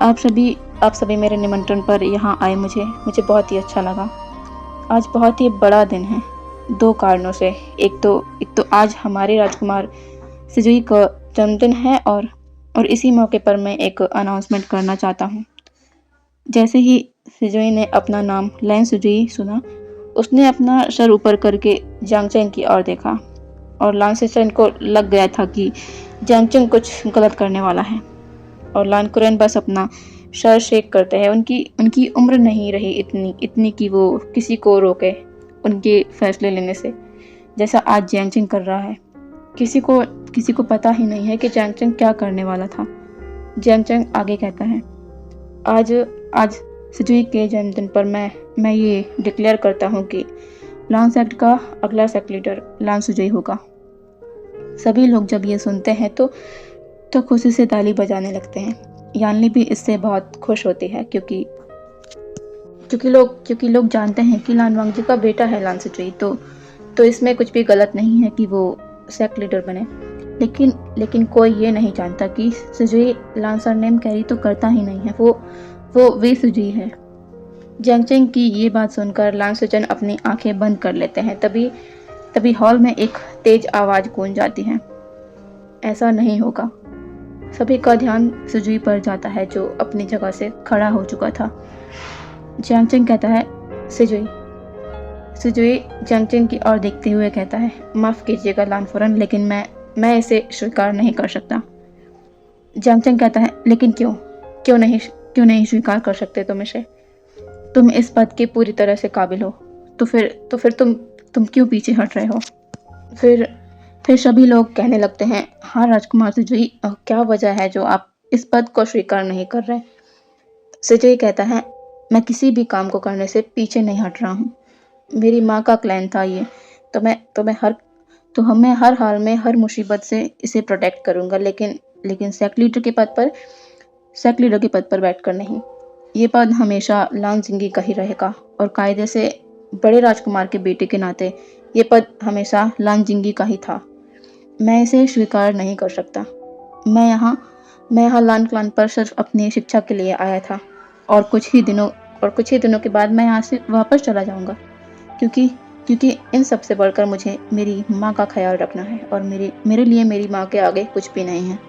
आप सभी मेरे निमंत्रण पर यहाँ आए, मुझे बहुत ही अच्छा लगा। आज बहुत ही बड़ा दिन है, दो कारणों से। एक तो आज हमारे राजकुमार सिजुई का जन्मदिन है और इसी मौके पर मैं एक अनाउंसमेंट करना चाहता हूँ। जैसे ही सिजुई ने अपना नाम लैन सुजुई सुना, उसने अपना सर ऊपर करके जियांगचेंग की ओर देखा और लान सिचन को लग गया था कि जियांगचेंग कुछ गलत करने वाला है। और लान कुरेन बस अपना सर शेक करते हैं। उनकी उम्र नहीं रही इतनी कि वो किसी को रोके उनके फैसले लेने से, जैसा आज जियांगचेंग कर रहा है। किसी को पता ही नहीं है कि जियांगचेंग क्या करने वाला था। जियांगचेंग आगे कहता है, आज सिजुई के जन्मदिन पर मैं ये डिक्लेयर करता हूँ कि लान सेक्ट का अगला सेक्ट लीडर लान सुजुई होगा। सभी लोग जब ये सुनते हैं तो खुशी से ताली बजाने लगते हैं। यानली भी इससे बहुत खुश होती है, क्योंकि लोग जानते हैं कि लान वांगजी का बेटा है लान सुजुई, तो इसमें कुछ भी गलत नहीं है कि वो सेक्ट लीडर बने। लेकिन कोई ये नहीं जानता कि सुजुई लान सरनेम कैरी तो करता ही नहीं है, वो वे सुजुई है। जियांगचेंग की ये बात सुनकर लान सिचन अपनी आंखें बंद कर लेते हैं। तभी हॉल में एक तेज आवाज़ गूंज जाती है, ऐसा नहीं होगा। सभी का ध्यान सुजुई पर जाता है, जो अपनी जगह से खड़ा हो चुका था। जियांगचेंग कहता है, सिजुई जियांगचेंग की ओर देखते हुए कहता है, माफ़ कीजिएगा लान फौरन, लेकिन मैं इसे स्वीकार नहीं कर सकता। जांगचंग कहता है, लेकिन क्यों? क्यों नहीं स्वीकार कर सकते तुम इसे? तुम इस पद के पूरी तरह से काबिल हो, तो फिर तुम क्यों पीछे हट रहे हो? फिर फिर सभी लोग कहने लगते हैं, हाँ राजकुमार सुजोई, क्या वजह है जो आप इस पद को स्वीकार नहीं कर रहे? सुजोई कहता है, मैं किसी भी काम को करने से पीछे नहीं हट रहा हूँ। मेरी माँ का क्लैन था ये, मैं हर हाल में हर मुसीबत से इसे प्रोटेक्ट करूँगा, लेकिन सेक्ट लीडर के पद पर बैठकर नहीं। ये पद हमेशा लान जिंगी का ही रहेगा, और कायदे से बड़े राजकुमार के बेटे के नाते ये पद हमेशा लान जिंगी का ही था। मैं इसे स्वीकार नहीं कर सकता। मैं यहाँ लान क्लान पर सिर्फ अपनी शिक्षा के लिए आया था, और कुछ ही दिनों के बाद मैं यहाँ से वापस चला जाऊँगा, क्योंकि इन सब से बढ़कर मुझे मेरी माँ का ख्याल रखना है, और मेरे लिए मेरी माँ के आगे कुछ भी नहीं है।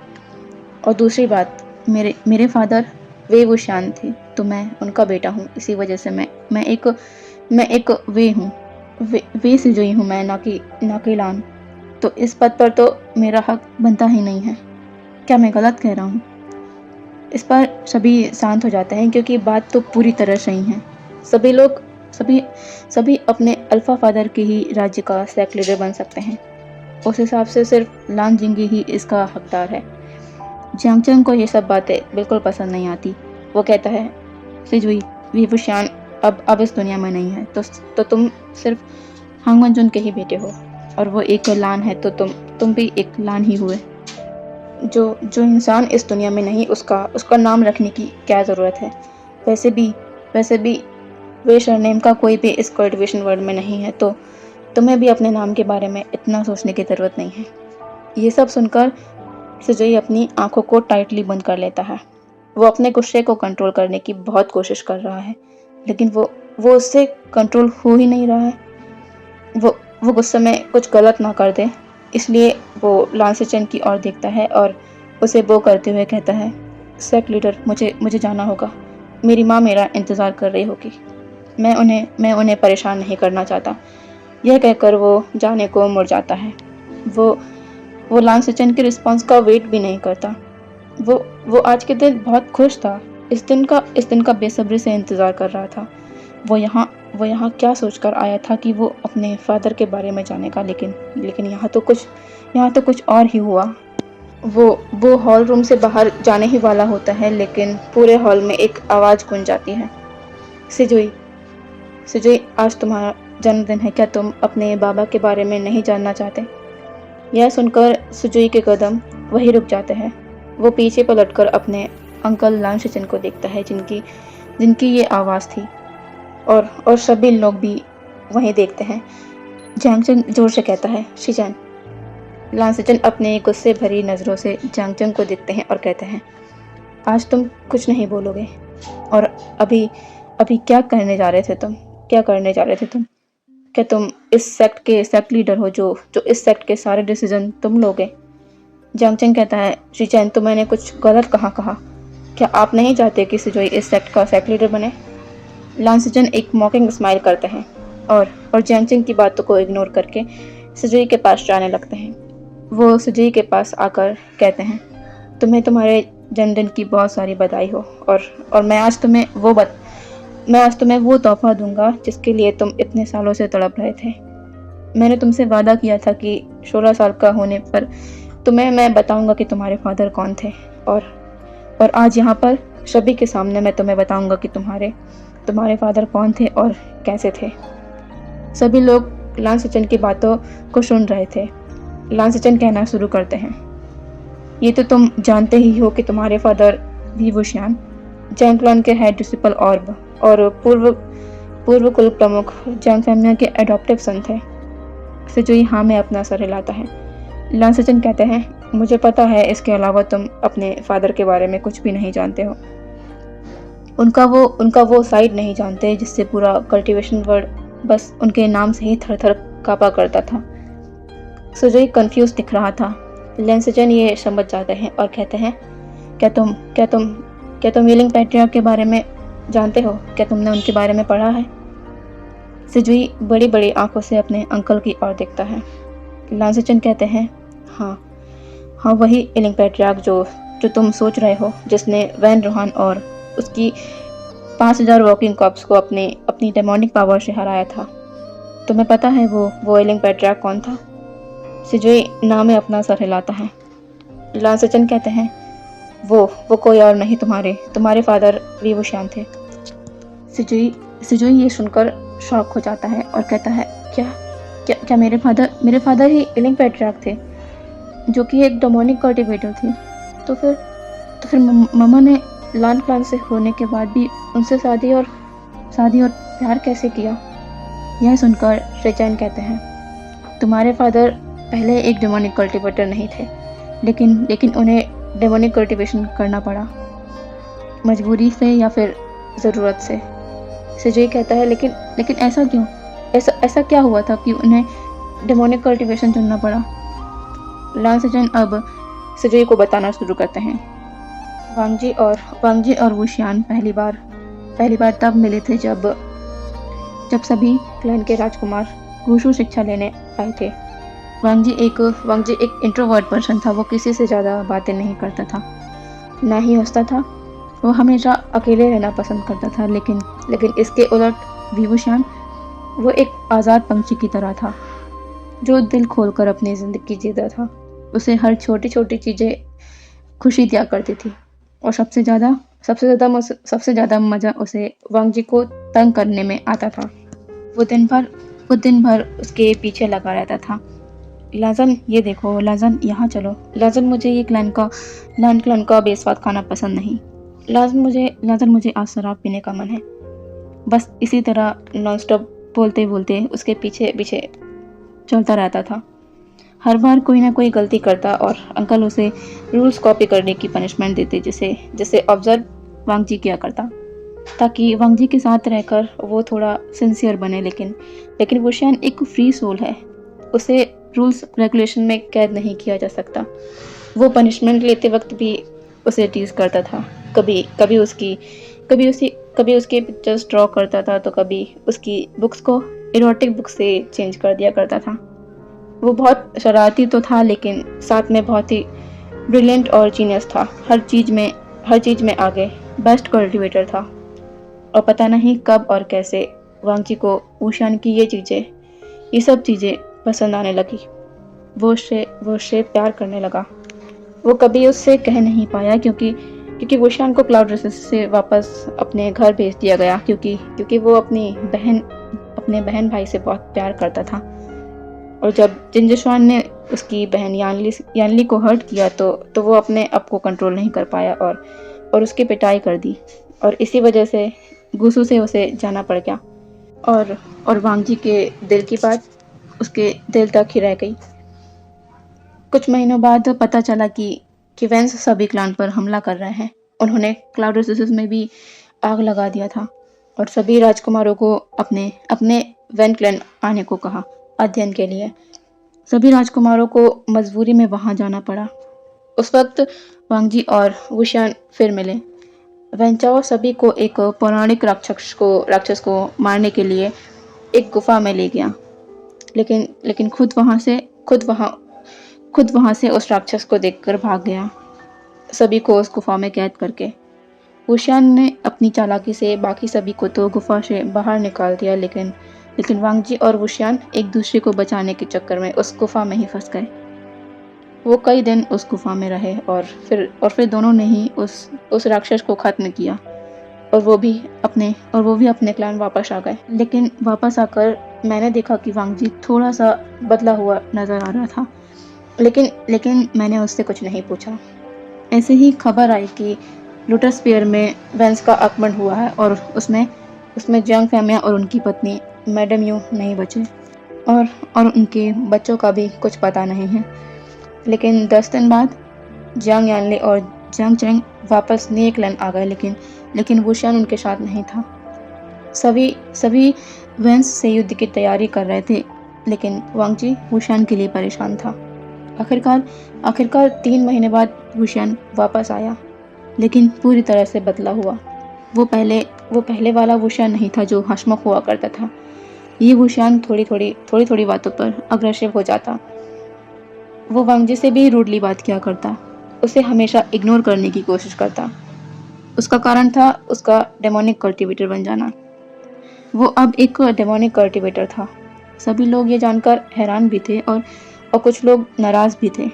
और दूसरी बात, मेरे फादर वे वुशियान थे, तो मैं उनका बेटा हूँ। इसी वजह से मैं एक वे हूँ, वे सिजोई हूँ मैं, ना कि लान। तो इस पद पर तो मेरा हक बनता ही नहीं है। क्या मैं गलत कह रहा हूँ? इस पर सभी शांत हो जाते हैं, क्योंकि बात तो पूरी तरह सही है। सभी अपने अल्फा फादर के ही राज्य का सेक्ट लीडर बन सकते हैं। उस हिसाब से सिर्फ लान जिंगी ही इसका हकदार है। जियांगचंग को ये सब बातें बिल्कुल पसंद नहीं आती। वो कहता है, सिजुई, विभूषण अब इस दुनिया में नहीं है, तो तुम सिर्फ हांगमंजुन के ही बेटे हो, और वो एक लान है, तो तुम भी एक लान ही हुए। जो इंसान इस दुनिया में नहीं, उसका नाम रखने की क्या ज़रूरत है? वैसे भी वे सरनेम का कोई भी इस कल्टिवेशन वर्ल्ड में नहीं है, तो तुम्हें भी अपने नाम के बारे में इतना सोचने की ज़रूरत नहीं है। ये सब सुनकर सुजोई अपनी आंखों को टाइटली बंद कर लेता है। वो अपने गुस्से को कंट्रोल करने की बहुत कोशिश कर रहा है, लेकिन वो उससे कंट्रोल हो ही नहीं रहा है। वो गुस्से में कुछ गलत ना कर दे, इसलिए वो लान सेचेन की ओर देखता है और उसे बो करते हुए कहता है, सेक्ट लीडर, मुझे जाना होगा। मेरी माँ मेरा इंतज़ार कर रही होगी। मैं उन्हें परेशान नहीं करना चाहता। यह कहकर वो जाने को मुड़ जाता है। वो लान सेचेन के रिस्पॉन्स का वेट भी नहीं करता। वो आज के दिन बहुत खुश था। इस दिन का बेसब्री से इंतज़ार कर रहा था। वो यहाँ क्या सोचकर आया था कि वो अपने फादर के बारे में जानेगा, लेकिन यहाँ तो कुछ और ही हुआ। वो हॉल रूम से बाहर जाने ही वाला होता है, लेकिन पूरे हॉल में एक आवाज़ गूंज जाती है, सिजुई, आज तुम्हारा जन्मदिन है, क्या तुम अपने बाबा के बारे में नहीं जानना चाहते? यह सुनकर सुजुई के कदम वहीं रुक जाते हैं। वो पीछे पलटकर अपने अंकल लान सेचेन को देखता है, जिनकी ये आवाज़ थी, और सभी लोग भी वहीं देखते हैं। जियांगचंग जोर से कहता है, शिजान। लान सेचेन अपने गुस्से भरी नज़रों से जियांगचंग को देखते हैं और कहते हैं, आज तुम कुछ नहीं बोलोगे? और अभी क्या करने जा रहे थे तुम? क्या तुम इस सेक्ट के सेक्ट लीडर हो, जो इस सेक्ट के सारे डिसीजन तुम लोगे? जियांगचंग कहता है, शिजान, तो मैंने कुछ गलत कहा? क्या आप नहीं चाहते कि सिजुई इस सेक्ट का सेक्ट लीडर बने? लान सेचेन एक मॉकिंग स्माइल करते हैं और जियांगचंग की बातों को इग्नोर करके सुजुई के पास जाने लगते हैं। वो सुजुई के पास आकर कहते हैं, तुम्हें तुम्हारे जन्मदिन की बहुत सारी बधाई हो, और मैं आज तुम्हें वो तोहफा दूंगा जिसके लिए तुम इतने सालों से तड़प रहे थे। मैंने तुमसे वादा किया था कि 16 साल का होने पर तुम्हें मैं बताऊंगा कि तुम्हारे फादर कौन थे, और आज यहाँ पर सभी के सामने मैं तुम्हें बताऊंगा कि तुम्हारे फादर कौन थे और कैसे थे। सभी लोग लान सेचेन की बातों को सुन रहे थे। लान सेचेन कहना शुरू करते हैं, ये तो तुम जानते ही हो कि तुम्हारे फादर विभूषण जैंग क्लैन के हेड डिसिपल और पूर्व कुल प्रमुख जैंग फैमिली के एडॉप्टिव सन थे। सिजुई हाँ में अपना सर हिलाता है। लान सेचेन कहते हैं, मुझे पता है, इसके अलावा तुम अपने फादर के बारे में कुछ भी नहीं जानते हो। उनका वो साइड नहीं जानते जिससे पूरा कल्टीवेशन वर्ल्ड बस उनके नाम से ही थर थर कांपा करता था। सुजुई कंफ्यूज दिख रहा था। लान सेचेन ये समझ जाते हैं और कहते हैं, क्या तुम विलिंग पैट्रियार्क के बारे में जानते हो? क्या तुमने उनके बारे में पढ़ा है? सिजुई बड़ी बड़ी आंखों से अपने अंकल की ओर देखता है। लान सेचेन कहते हैं, हाँ, हाँ, वही एलिंग पैट्रियार्क जो जो तुम सोच रहे हो, जिसने वैन रोहान और उसकी 5000 वॉकिंग कॉप्स को अपनी डेमोनिक पावर से हराया था। तुम्हें पता है वो एलिंग पैट्रियार्क कौन था? सिजुई नाम में अपना सर हिलाता है। लांसेचन कहते हैं, वो कोई और नहीं, तुम्हारे फादर वीवुशियान थे। सिजुई सिजुई ये सुनकर शॉक हो जाता है और कहता है, क्या क्या क्या मेरे फादर ही एलिंग पैट्रियार्क थे, जो कि एक डेमोनिक कल्टिवेटर थी। तो फिर मम्मा ने लान क्लान से होने के बाद भी उनसे शादी और प्यार कैसे किया? यह सुनकर शेचैन कहते हैं, तुम्हारे फादर पहले एक डेमोनिक कल्टिवेटर नहीं थे, लेकिन उन्हें डेमोनिक कल्टिवेशन करना पड़ा, मजबूरी से या फिर ज़रूरत से। सिजुई कहता है, लेकिन ऐसा क्यों? ऐसा क्या हुआ था कि उन्हें डेमोनिक कल्टिवेशन चुनना पड़ा? लांसेचन अब सिजुई को बताना शुरू करते हैं। वांगजी और वुशियान पहली बार तब मिले थे जब सभी क्लैन के राजकुमार वुशु शिक्षा लेने आए थे। वांगजी एक इंट्रोवर्ट पर्सन था। वो किसी से ज़्यादा बातें नहीं करता था, ना ही हंसता था। वो हमेशा अकेले रहना पसंद करता था। लेकिन इसके उलट वीवुशियान वो एक आज़ाद पंछी की तरह था, जो दिल खोलकर अपनी ज़िंदगी जीता था। उसे हर छोटी छोटी चीज़ें खुशी दिया करती थी, और सबसे ज़्यादा मज़ा उसे वांगजी को तंग करने में आता था। वो दिन भर उसके पीछे लगा रहता था। लाजन, ये देखो, लाजन यहाँ चलो, लाजन मुझे ये लान क्लान का बेस्वाद खाना पसंद नहीं, लाजन मुझे आज शराब पीने का मन है। बस इसी तरह नॉनस्टॉप बोलते बोलते उसके पीछे पीछे चलता रहता था। हर बार कोई ना कोई गलती करता और अंकल उसे रूल्स कॉपी करने की पनिशमेंट देते, जिसे ऑब्जर्व वांगजी किया करता, ताकि वांगजी के साथ रहकर वो थोड़ा सिंसियर बने। लेकिन वुशियान एक फ्री सोल है, उसे रूल्स रेगुलेशन में कैद नहीं किया जा सकता। वो पनिशमेंट लेते वक्त भी उसे टीज करता था। कभी उसकी पिक्चर्स ड्रॉ करता था, तो कभी उसकी बुक्स को इरोटिक बुक से चेंज कर दिया करता था। वो बहुत शरारती तो था, लेकिन साथ में बहुत ही ब्रिलियंट और जीनियस था। हर चीज़ में आगे बेस्ट कल्टिवेटर था। और पता नहीं कब और कैसे वांगजी को वुशियान की ये सब चीज़ें पसंद आने लगी। वो उससे प्यार करने लगा। वो कभी उससे कह नहीं पाया, क्योंकि वुशियान को क्लाउड रेसेस से वापस अपने घर भेज दिया गया, क्योंकि वो अपने बहन भाई से बहुत प्यार करता था। और जब जिंजिशुआन ने उसकी बहन यानली को हर्ट किया, तो वो अपने आप को कंट्रोल नहीं कर पाया और उसकी पिटाई कर दी। और इसी वजह से गुसु से उसे जाना पड़ गया। और वांगजी के दिल की बात उसके दिल तक ही रह गई। कुछ महीनों बाद पता चला कि वेंस सभी क्लान पर हमला कर रहे हैं। उन्होंने क्लाउड रेसेस में भी आग लगा दिया था और सभी राजकुमारों को अपने वेन क्लैन आने को कहा अध्ययन के लिए। सभी राजकुमारों को मजबूरी में वहां जाना पड़ा। उस वक्त वांगजी और वुशियान फिर मिले। वेंचाओ सभी को एक पौराणिक राक्षस को मारने के लिए एक गुफा में ले गया, लेकिन खुद वहां से उस राक्षस को देखकर भाग गया, सभी को उस गुफा में कैद करके। वुशियान ने अपनी चालाकी से बाकी सभी को तो गुफा से बाहर निकाल दिया, लेकिन वांगजी और वुशियान एक दूसरे को बचाने के चक्कर में उस गुफा में ही फंस गए। वो कई दिन उस गुफा में रहे और फिर दोनों ने ही उस राक्षस को खत्म किया, और वो भी अपने क्लैन वापस आ गए। लेकिन वापस आकर मैंने देखा कि वांगजी थोड़ा सा बदला हुआ नजर आ रहा था, लेकिन मैंने उससे कुछ नहीं पूछा। ऐसे ही खबर आई कि लोटस स्फीयर में वेंस का आक्रमण हुआ है, और उसमें जियांग फैमिया और उनकी पत्नी मैडम यू नहीं बचे, और उनके बच्चों का भी कुछ पता नहीं है। लेकिन 10 दिन बाद जियांग यानली और जियांग चैंग वापस नए क्लैन आ गए, लेकिन वुशियान उनके साथ नहीं था। सभी वेंस से युद्ध की तैयारी कर रहे थे, लेकिन वांगजी वुशियान के लिए परेशान था। आखिरकार 3 महीने बाद वुशियान वापस आया, लेकिन पूरी तरह से बदला हुआ। वो पहले वाला वुशियान नहीं था जो हंसमुख हुआ करता था। ये वुशियान थोड़ी थोड़ी बातों पर अग्रेसिव हो जाता। वो वांग जी से भी रूडली बात किया करता, उसे हमेशा इग्नोर करने की कोशिश करता। उसका कारण था उसका डेमोनिक कल्टीवेटर बन जाना। वो अब एक डेमोनिक कल्टीवेटर था। सभी लोग ये जानकर हैरान भी थे और कुछ लोग नाराज भी थे।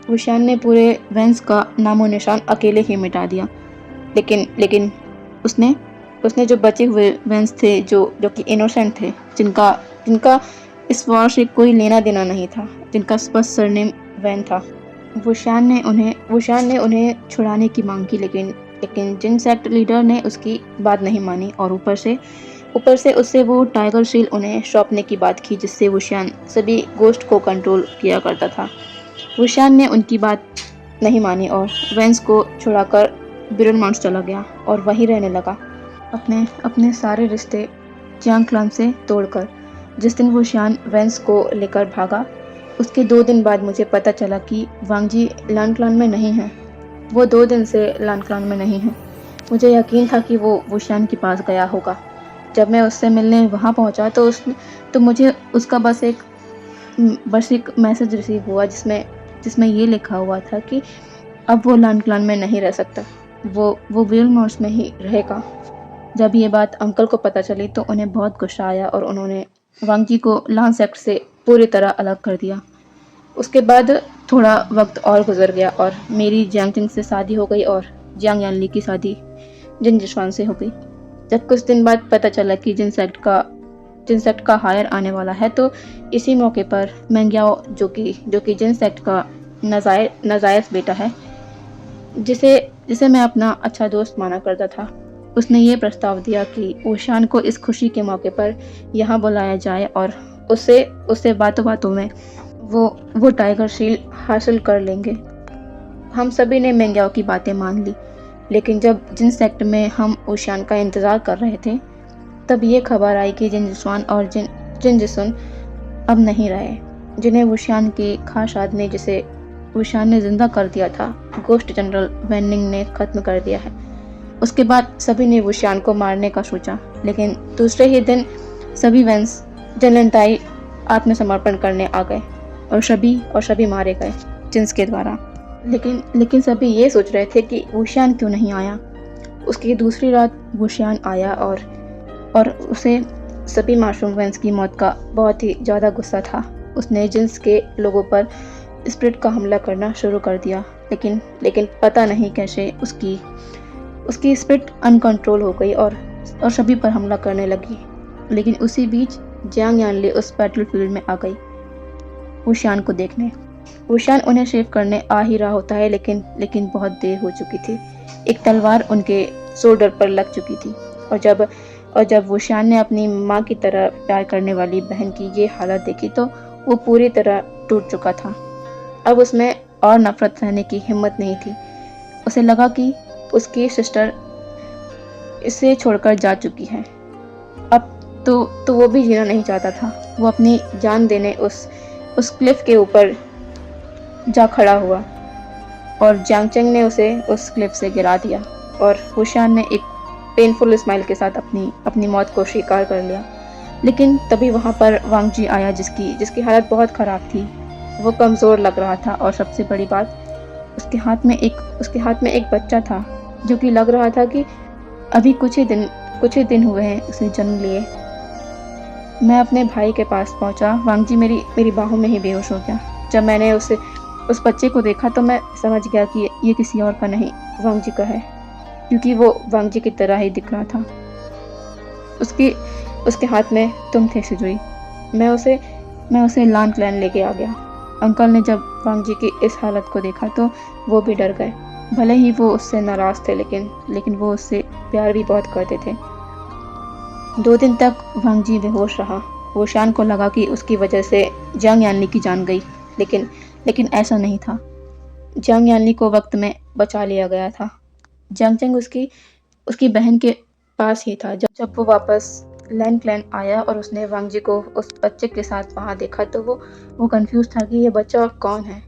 वुशियान ने पूरे वेंस का नामो निशान अकेले ही मिटा दिया। लेकिन उसने उसने जो बचे हुए वेंस थे, जो कि इनोसेंट थे, जिनका जिनका इस वॉर से कोई लेना देना नहीं था, जिनका स्पष्ट सरनेम वैन था, वुशियान ने उन्हें छुड़ाने की मांग की। लेकिन जिन सेक्ट लीडर ने उसकी बात नहीं मानी और ऊपर से उससे वो टाइगर शील उन्हें सौंपने की बात की, जिससे वुशियान सभी गोश्त को कंट्रोल किया करता था। वुशियान ने उनकी बात नहीं मानी और वेंस को छुड़ाकर बिरल माउंट्स चला गया और वहीं रहने लगा, अपने अपने सारे रिश्ते जियांग क्लान से तोड़कर। जिस दिन वुशियान वेंस को लेकर भागा, उसके 2 दिन बाद मुझे पता चला कि वांग जी लान क्लान में नहीं हैं। वो 2 दिन से लान क्लान में नहीं हैं। मुझे यकीन था कि वो वुशियान के पास गया होगा। जब मैं उससे मिलने वहाँ पहुँचा तो मुझे उसका बस एक मैसेज रिसीव हुआ जिसमें ये लिखा हुआ था कि अब वो लान क्लान में नहीं रह सकता, वो विल नॉर्स में ही रहेगा। जब ये बात अंकल को पता चली तो उन्हें बहुत गुस्सा आया और उन्होंने वांग जी को लान सेक्ट से पूरी तरह अलग कर दिया। उसके बाद थोड़ा वक्त और गुजर गया और मेरी जियांग से शादी हो गई और जियांग यानली की शादी जिन जिशवान से हो गई। जब कुछ दिन बाद पता चला कि जिन सेक्ट का हायर आने वाला है, तो इसी मौके पर मेंग्याओ, जो कि जिन सेक्ट का नाजायज बेटा है, जिसे मैं अपना अच्छा दोस्त माना करता था, उसने ये प्रस्ताव दिया कि वुशियान को इस खुशी के मौके पर यहाँ बुलाया जाए और उससे बातों बातों में वो टाइगर शील्ड हासिल कर लेंगे। हम सभी ने मेंग्याओ की बातें मान ली, लेकिन जब जिन सेक्ट में हम वुशियान का इंतज़ार कर रहे थे, तब ये खबर आई कि जिन जिसवान और जिन जिसुन अब नहीं रहे, जिन्हें वुशियान के खास आदमी, जिसे वुशियान ने जिंदा कर दिया था, गोस्ट जनरल वेनिंग ने खत्म कर दिया है। उसके बाद सभी ने वुशियान को मारने का सोचा, लेकिन दूसरे ही दिन सभी वेंस जनलनटाई आत्मसमर्पण करने आ गए और सभी मारे गए जिन्स के द्वारा। लेकिन सभी ये सोच रहे थे कि वुशियान क्यों नहीं आया। उसकी दूसरी रात वुशियान आया और उसे सभी मासूम वेंस की मौत का बहुत ही ज़्यादा गुस्सा था। उसने जिन्स के लोगों पर स्पिरिट का हमला करना शुरू कर दिया, लेकिन पता नहीं कैसे उसकी स्पिरिट अनकंट्रोल हो गई और सभी पर हमला करने लगी। लेकिन उसी बीच जियांग यानली उस बैटलफील्ड में आ गई वुशियान को देखने। वुशियान उन्हें शेव करने आ ही रहा होता है, लेकिन बहुत देर हो चुकी थी। एक तलवार उनके शोल्डर पर लग चुकी थी और जब वुशियान ने अपनी माँ की तरह प्यार करने वाली बहन की ये हालत देखी तो वो पूरी तरह टूट चुका था। अब उसमें और नफरत सहने की हिम्मत नहीं थी। उसे लगा कि उसकी सिस्टर इसे छोड़कर जा चुकी है। अब तो वो भी जीना नहीं चाहता था। वो अपनी जान देने उस क्लिफ के ऊपर जा खड़ा हुआ और जियांग चेंग ने उसे उस क्लिफ से गिरा दिया और वुशियान ने एक पेनफुल स्माइल के साथ अपनी मौत को स्वीकार कर लिया। लेकिन तभी वहाँ पर वांग जी आया, जिसकी हालत बहुत ख़राब थी। वो कमज़ोर लग रहा था और सबसे बड़ी बात, उसके हाथ में एक बच्चा था, जो कि लग रहा था कि अभी कुछ ही दिन हुए हैं उसे जन्म लिए। मैं अपने भाई के पास पहुंचा। वांग जी मेरी बाहों में ही बेहोश हो गया। जब मैंने उस बच्चे को देखा तो मैं समझ गया कि ये किसी और का नहीं, वांग जी का है, क्योंकि वो वांग जी की तरह ही दिख रहा था। उसके हाथ में तुम थे सिजुई। मैं उसे लान क्लैन लेके आ गया। अंकल ने जब वांग जी की इस हालत को देखा तो वो भी डर गए। भले ही वो उससे नाराज़ थे, लेकिन वो उससे प्यार भी बहुत करते थे। 2 दिन तक वांग जी बेहोश रहा। वुशियान को लगा कि उसकी वजह से जियांग यानली की जान गई, लेकिन ऐसा नहीं था। जियांग यानली को वक्त में बचा लिया गया था। जियांग चेंग उसकी बहन के पास ही था। जब वो वापस लैन क्लैन आया और उसने वांग जी को उस बच्चे के साथ वहाँ देखा तो वो कंफ्यूज था कि ये बच्चा कौन है।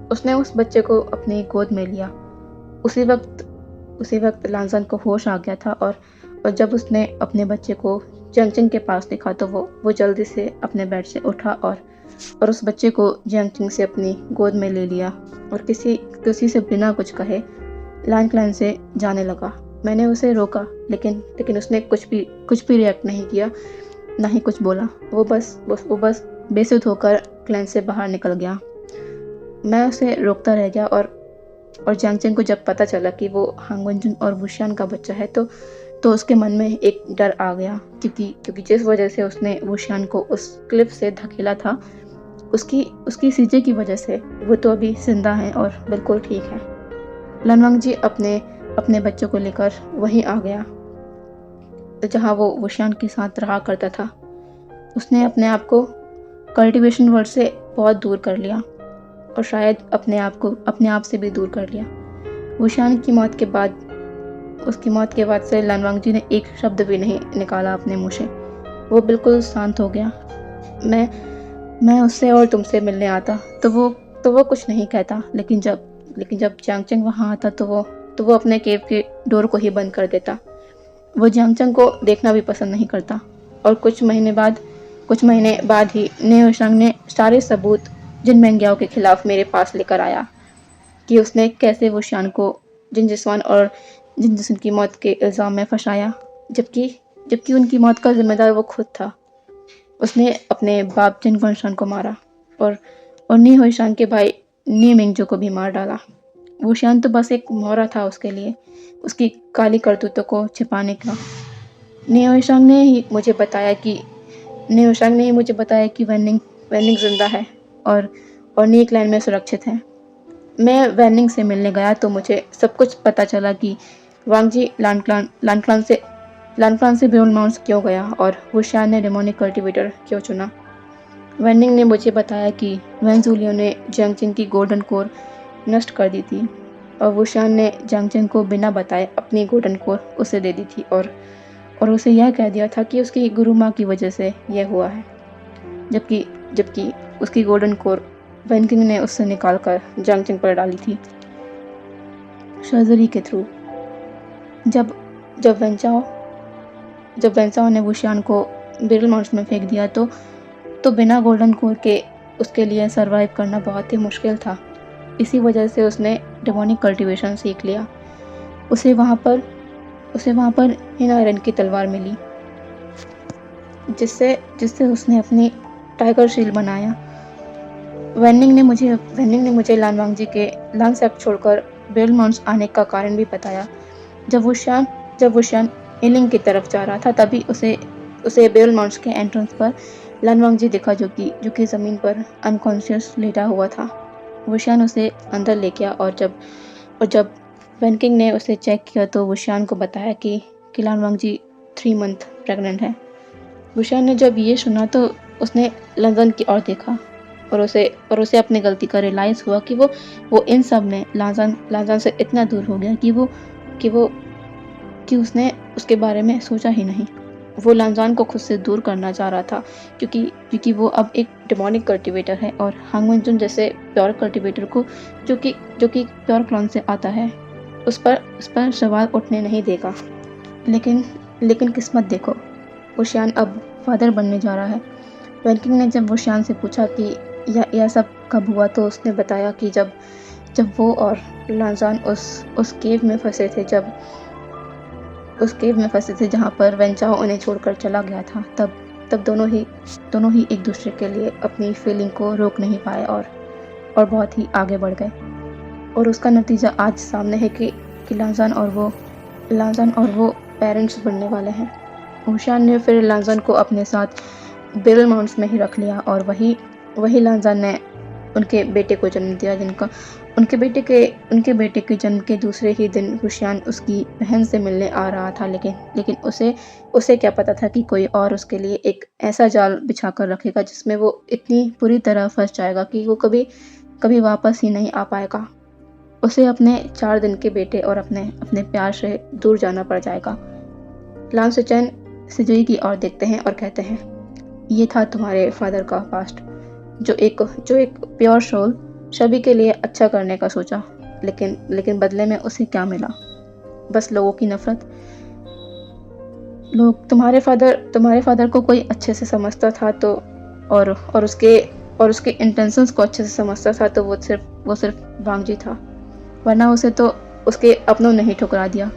उसने उस बच्चे को अपनी गोद में लिया। उसी वक्त लांसन को होश आ गया था और जब उसने अपने बच्चे को जियांगचंग के पास देखा तो वो जल्दी से अपने बेड से उठा और उस बच्चे को जियांगचंग से अपनी गोद में ले लिया और किसी किसी से बिना कुछ कहे लान क्लान से जाने लगा। मैंने उसे रोका, लेकिन उसने कुछ भी रिएक्ट नहीं किया, ना ही कुछ बोला। वो बस बेसुध होकर क्लान से बाहर निकल गया। मैं उसे रोकता रह गया और जियांगचंग को जब पता चला कि वो हांग वनजुन और वुशियान का बच्चा है तो उसके मन में एक डर आ गया, क्योंकि जिस वजह से उसने वुशियान को उस क्लिफ से धकेला था, उसकी सीजे की वजह से वो तो अभी जिंदा है और बिल्कुल ठीक है। लन वांगजी अपने बच्चों को लेकर वहीं आ गया जहां वो वुशियान के साथ रहा करता था। उसने अपने आप को कल्टीवेशन वर्ल्ड से बहुत दूर कर लिया और शायद अपने आप से भी दूर कर लिया। वुशियान की मौत के बाद से लन वांगजी ने एक शब्द भी नहीं निकाला अपने मुंह से। वो बिल्कुल शांत हो गया। मैं उससे और तुमसे मिलने आता तो वो कुछ नहीं कहता, लेकिन जब जियांगचंग वहाँ आता तो वो अपने केव के डोर को ही बंद कर देता। वो जियांगचंग को देखना भी पसंद नहीं करता। और कुछ महीने बाद ही नेओशांग ने सारे सबूत जिन मेंग्याओ के खिलाफ मेरे पास लेकर आया कि उसने कैसे वुशियान को जिनजिस्वान और जिनजिसन की मौत के इल्ज़ाम में फंसाया, जबकि उनकी मौत का जिम्मेदार वो खुद था। उसने अपने बाप जिन गुनशान को मारा और नी हुईशान के भाई नी मिंगजो को भी मार डाला। वुशियान तो बस एक मोहरा था उसके लिए, उसकी काली करतूतों को छिपाने का। नी हुईशान ने ही मुझे बताया कि वैनिंग जिंदा है और नी क्लैन में सुरक्षित है। मैं वैनिंग से मिलने गया तो मुझे सब कुछ पता चला कि वांगजी लानक्लान से ब्यून माउंट्स क्यों गया और वुशियान ने डेमोनिक कल्टीवेटर क्यों चुना। वैनिंग ने मुझे बताया कि वैन ज़ुलियो ने जियांगचंग की गोल्डन कोर नष्ट कर दी थी और वुशियान ने जियांगचंग को बिना बताए अपनी गोल्डन कोर उसे दे दी थी और उसे यह कह दिया था कि उसकी गुरु माँ की वजह से यह हुआ है, जबकि उसकी गोल्डन कोर वैन किंग ने उससे निकाल कर जियांगचंग पर डाली थी सर्जरी के थ्रू। जब वेंचाओ ने वुशियान को बिरल माउंट्स में फेंक दिया तो बिना गोल्डन कोर के उसके लिए सरवाइव करना बहुत ही मुश्किल था। इसी वजह से उसने डेमोनिक कल्टीवेशन सीख लिया। उसे वहाँ पर हिन आयरन की तलवार मिली, जिससे उसने अपनी टाइगर शील्ड बनाया। वैनिंग ने मुझे लान वांगजी के लान सेक्ट छोड़कर बेल माउंट्स आने का कारण भी बताया। जब वुशियान इलिंग की तरफ जा रहा था, तभी उसे बेल माउंट्स के एंट्रेंस पर लान वांगजी दिखा, जो कि जमीन पर अनकॉन्शियस लेटा हुआ था। वुशियान उसे अंदर ले गया और जब वैन किंग ने उसे चेक किया तो वुशियान को बताया कि लान वांगजी 3 मंथ प्रेग्नेंट है। वुशियान ने जब ये सुना तो उसने लंदन की ओर देखा और उसे अपनी गलती का रियलाइज हुआ कि वो इन सब में लांजान से इतना दूर हो गया कि उसने उसके बारे में सोचा ही नहीं। वो लांजान को खुद से दूर करना चाह रहा था, क्योंकि वो अब एक डेमोनिक कल्टीवेटर है और हांग वनजुन जैसे प्योर कल्टीवेटर को जो कि प्योर क्लॉन से आता है, उस पर सवाल उठने नहीं देगा। लेकिन किस्मत देखो, वुशियान अब फादर बनने जा रहा है। वैन किंग ने जब वुशियान से पूछा कि यह सब कब हुआ तो उसने बताया कि जब वो और लांजान उस केव में फंसे थे जहाँ पर वेंचाओ उन्हें छोड़कर चला गया था, तब दोनों ही एक दूसरे के लिए अपनी फीलिंग को रोक नहीं पाए और बहुत ही आगे बढ़ गए। और उसका नतीजा आज सामने है कि लांजान और वो पेरेंट्स बनने वाले हैं। वुशियान ने फिर लांजान को अपने साथ बेरल माउंट्स में ही रख लिया और वही लांजान ने उनके बेटे को जन्म दिया, उनके बेटे के जन्म के दूसरे ही दिन वुशियान उसकी बहन से मिलने आ रहा था। लेकिन उसे क्या पता था कि कोई और उसके लिए एक ऐसा जाल बिछा कर रखेगा जिसमें वो इतनी बुरी तरह फंस जाएगा कि वो कभी वापस ही नहीं आ पाएगा। उसे अपने 4 दिन के बेटे और अपने प्यार से दूर जाना पड़ जाएगा। लान सुचैन सिजुई की ओर देखते हैं और कहते हैं, ये था तुम्हारे फादर का पास्ट, जो एक प्योर सोल सभी के लिए अच्छा करने का सोचा, लेकिन बदले में उसे क्या मिला? बस लोगों की नफरत। लोग तुम्हारे फादर को कोई अच्छे से समझता था तो और उसके इंटेंशंस को अच्छे से समझता था तो वो सिर्फ वांगजी था, वरना उसे तो उसके अपनों ने ही ठुकरा दिया।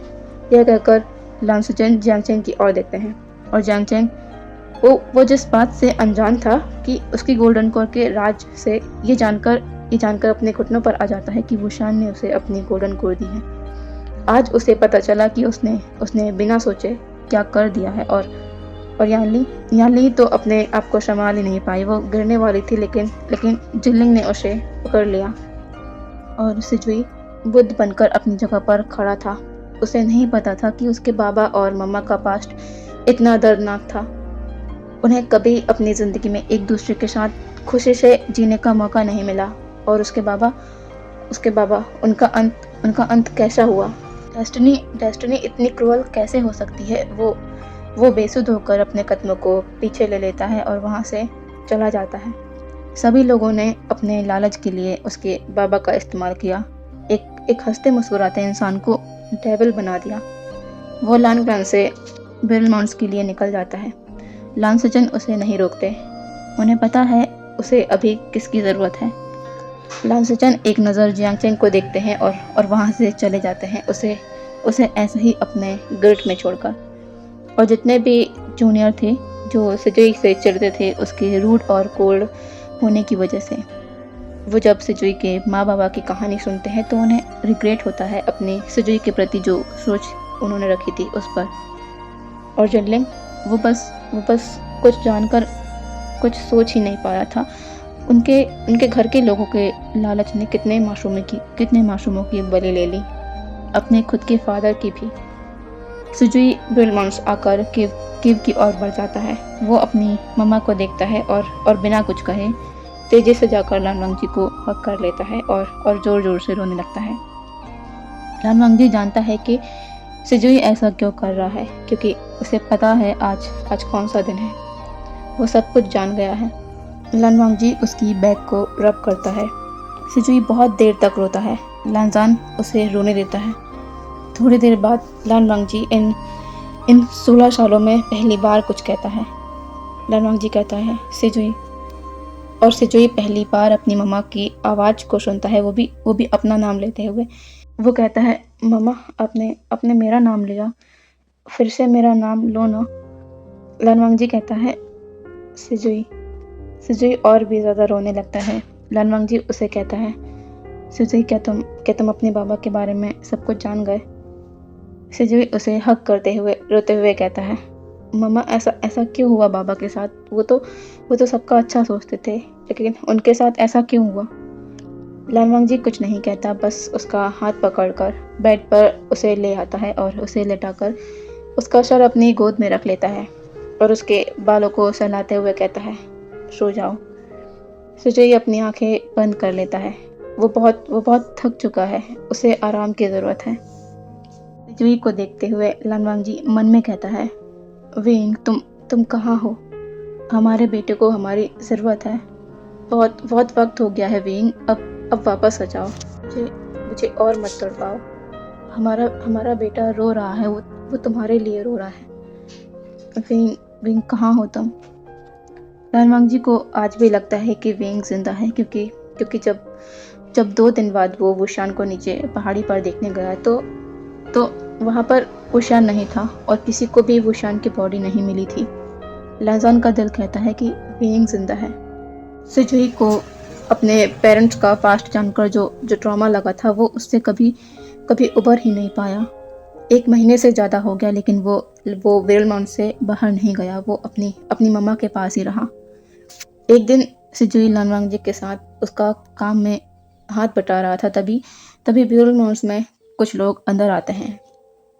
यह कहकर लान सुचेन जियांग चेंग की ओर देखते हैं और जियांग चेंग वो जिस बात से अनजान था कि उसकी गोल्डन कोर के राज से ये जानकर अपने घुटनों पर आ जाता है कि वुशान ने उसे अपनी गोल्डन कोर दी है। आज उसे पता चला कि उसने बिना सोचे क्या कर दिया है और यानली तो अपने आप को संभाल ही नहीं पाई। वो गिरने वाली थी लेकिन जिनलिंग ने उसे पकड़ लिया और सिजुई बुद्ध बनकर अपनी जगह पर खड़ा था। उसे नहीं पता था कि उसके बाबा और मम्मा का पास्ट इतना दर्दनाक था। उन्हें कभी अपनी ज़िंदगी में एक दूसरे के साथ खुशी से जीने का मौका नहीं मिला और उसके बाबा उनका अंत कैसा हुआ। डेस्टिनी इतनी क्रूअल कैसे हो सकती है। वो बेसुध होकर अपने कदमों को पीछे ले लेता है और वहाँ से चला जाता है। सभी लोगों ने अपने लालच के लिए उसके बाबा का इस्तेमाल किया, एक हंसते मुस्कुराते इंसान को डेविल बना दिया। वो लान क्लान से बिरल माउंट्स के लिए निकल जाता है। लान सुचेन उसे नहीं रोकते, उन्हें पता है उसे अभी किसकी ज़रूरत है। लान सुचेन एक नज़र जियांग चेंग को देखते हैं और वहाँ से चले जाते हैं, उसे ऐसे ही अपने गिल्ट में छोड़कर। और जितने भी जूनियर थे जो सिजुई से चिढ़ते थे उसके रूड और कोल्ड होने की वजह से, वो जब सिजुई के माँ बाबा की कहानी सुनते हैं तो उन्हें रिग्रेट होता है अपनी सिजुई के प्रति जो सोच उन्होंने रखी थी उस पर। और जिनलिंग वो बस कुछ जानकर कुछ सोच ही नहीं पा रहा था। उनके घर के लोगों के लालच ने कितने मासूमों की बलि ले ली, अपने खुद के फादर की भी। सिजुई बिलमॉन्स आकर किव की ओर बढ़ जाता है। वो अपनी मम्मा को देखता है और बिना कुछ कहे तेजी से जाकर लान वांगजी को हक कर लेता है और जोर जोर से रोने लगता है। लान वांगजी जानता है कि सिजुई ऐसा क्यों कर रहा है, क्योंकि उसे पता है आज कौन सा दिन है। वो सब कुछ जान गया है। लान वांगजी उसकी बैक को रब करता है। सिजुई बहुत देर तक रोता है। लानजान उसे रोने देता है। थोड़ी देर बाद लान वांगजी इन 16 सालों में पहली बार कुछ कहता है। लान वांगजी कहता है सिजुई, और सिजुई पहली बार अपनी मम्मा की आवाज़ को सुनता है, वो भी अपना नाम लेते हुए। वो कहता है, मम्मा आपने मेरा नाम लिया, फिर से मेरा नाम लो ना। लान वांगजी कहता है सिजुई और भी ज़्यादा रोने लगता है। लान वांगजी उसे कहता है, सिजुई क्या तुम अपने बाबा के बारे में सब कुछ जान गए। सिजुई उसे हक करते हुए रोते हुए कहता है, मम्मा ऐसा क्यों हुआ बाबा के साथ। वो तो सबका अच्छा सोचते थे, लेकिन उनके साथ ऐसा क्यों हुआ। लान वांगजी कुछ नहीं कहता, बस उसका हाथ पकड़कर बेड पर उसे ले आता है और उसे लेटाकर उसका सर अपनी गोद में रख लेता है और उसके बालों को सहलाते हुए कहता है, सो जाओ। सिजुई अपनी आंखें बंद कर लेता है। वो बहुत थक चुका है, उसे आराम की ज़रूरत है। सिजुई को देखते हुए लान वांगजी मन में कहता है, विंग तुम कहाँ हो। हमारे बेटे को हमारी ज़रूरत है। बहुत वक्त हो गया है विंग, अब वापस आ जाओ। मुझे और मत तड़पाओ। हमारा बेटा रो रहा है, वो तुम्हारे लिए रो रहा है। विंग कहाँ हो तुम। लान वांगजी को आज भी लगता है कि विंग जिंदा है, क्योंकि जब 2 दिन बाद वो वुशान को नीचे पहाड़ी पर देखने गया तो वहाँ पर वुशान नहीं था और किसी को भी वुशान की बॉडी नहीं मिली थी। लाजान का दिल कहता है कि विंग जिंदा है। सिजुई को अपने पेरेंट्स का पास्ट जानकर जो ट्रॉमा लगा था वो उससे कभी उबर ही नहीं पाया। 1 महीने से ज़्यादा हो गया, लेकिन वो विरल माउंट से बाहर नहीं गया। वो अपनी मम्मा के पास ही रहा। एक दिन सिजुई लान वांगजी के साथ उसका काम में हाथ बटा रहा था, तभी विरल माउंट्स में कुछ लोग अंदर आते हैं।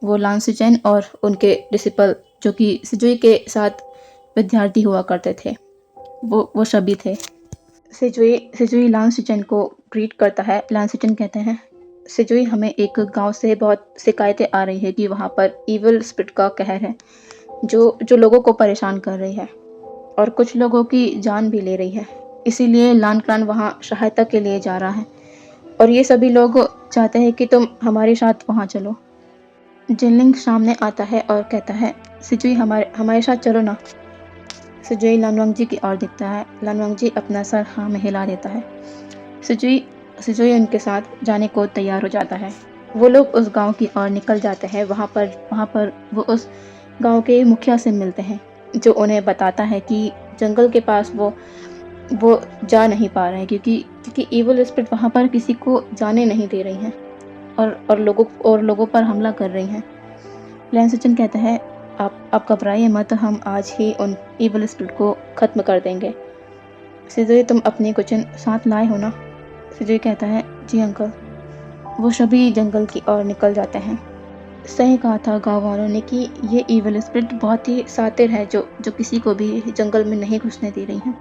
वो लान सुचेन और उनके डिसिपल जो कि सिजुई के साथ विद्यार्थी हुआ करते थे, वो सभी थे। सिजुई लान सुचेन को ग्रीट करता है। लान सुचेन कहते हैं, सिजुई हमें एक गांव से बहुत शिकायतें आ रही है कि वहाँ पर इविल स्पिरिट का कहर है जो लोगों को परेशान कर रही है और कुछ लोगों की जान भी ले रही है। इसीलिए लान क्लान वहाँ सहायता के लिए जा रहा है और ये सभी लोग चाहते हैं कि तुम हमारे साथ वहाँ चलो। जिनलिंग सामने आता है और कहता है, सिजुई हमारे हमारे साथ चलो ना। सिजुई लानवांगजी की ओर दिखता है। लानवांगजी अपना सर हाँ में हिला देता है। सिजुई सिजुई उनके साथ जाने को तैयार हो जाता है। वो लोग उस गांव की ओर निकल जाते हैं। वहाँ पर वो उस गांव के मुखिया से मिलते हैं, जो उन्हें बताता है कि जंगल के पास वो जा नहीं पा रहे हैं क्योंकि इविल स्पिरिट वहाँ पर किसी को जाने नहीं दे रही हैं और लोगों पर हमला कर रही हैं। लैंसचन कहता है, आप घबराइए मत, हम आज ही उन इविल स्पिरिट को ख़त्म कर देंगे। सिजुई तुम अपनी कुचन साथ लाए हो ना? सिजुई कहता है, जी अंकल। वो सभी जंगल की ओर निकल जाते हैं। सही कहा था गाँव वालों ने कि ये इविल स्पिरिट बहुत ही शातिर है, जो किसी को भी जंगल में नहीं घुसने दे रही हैं।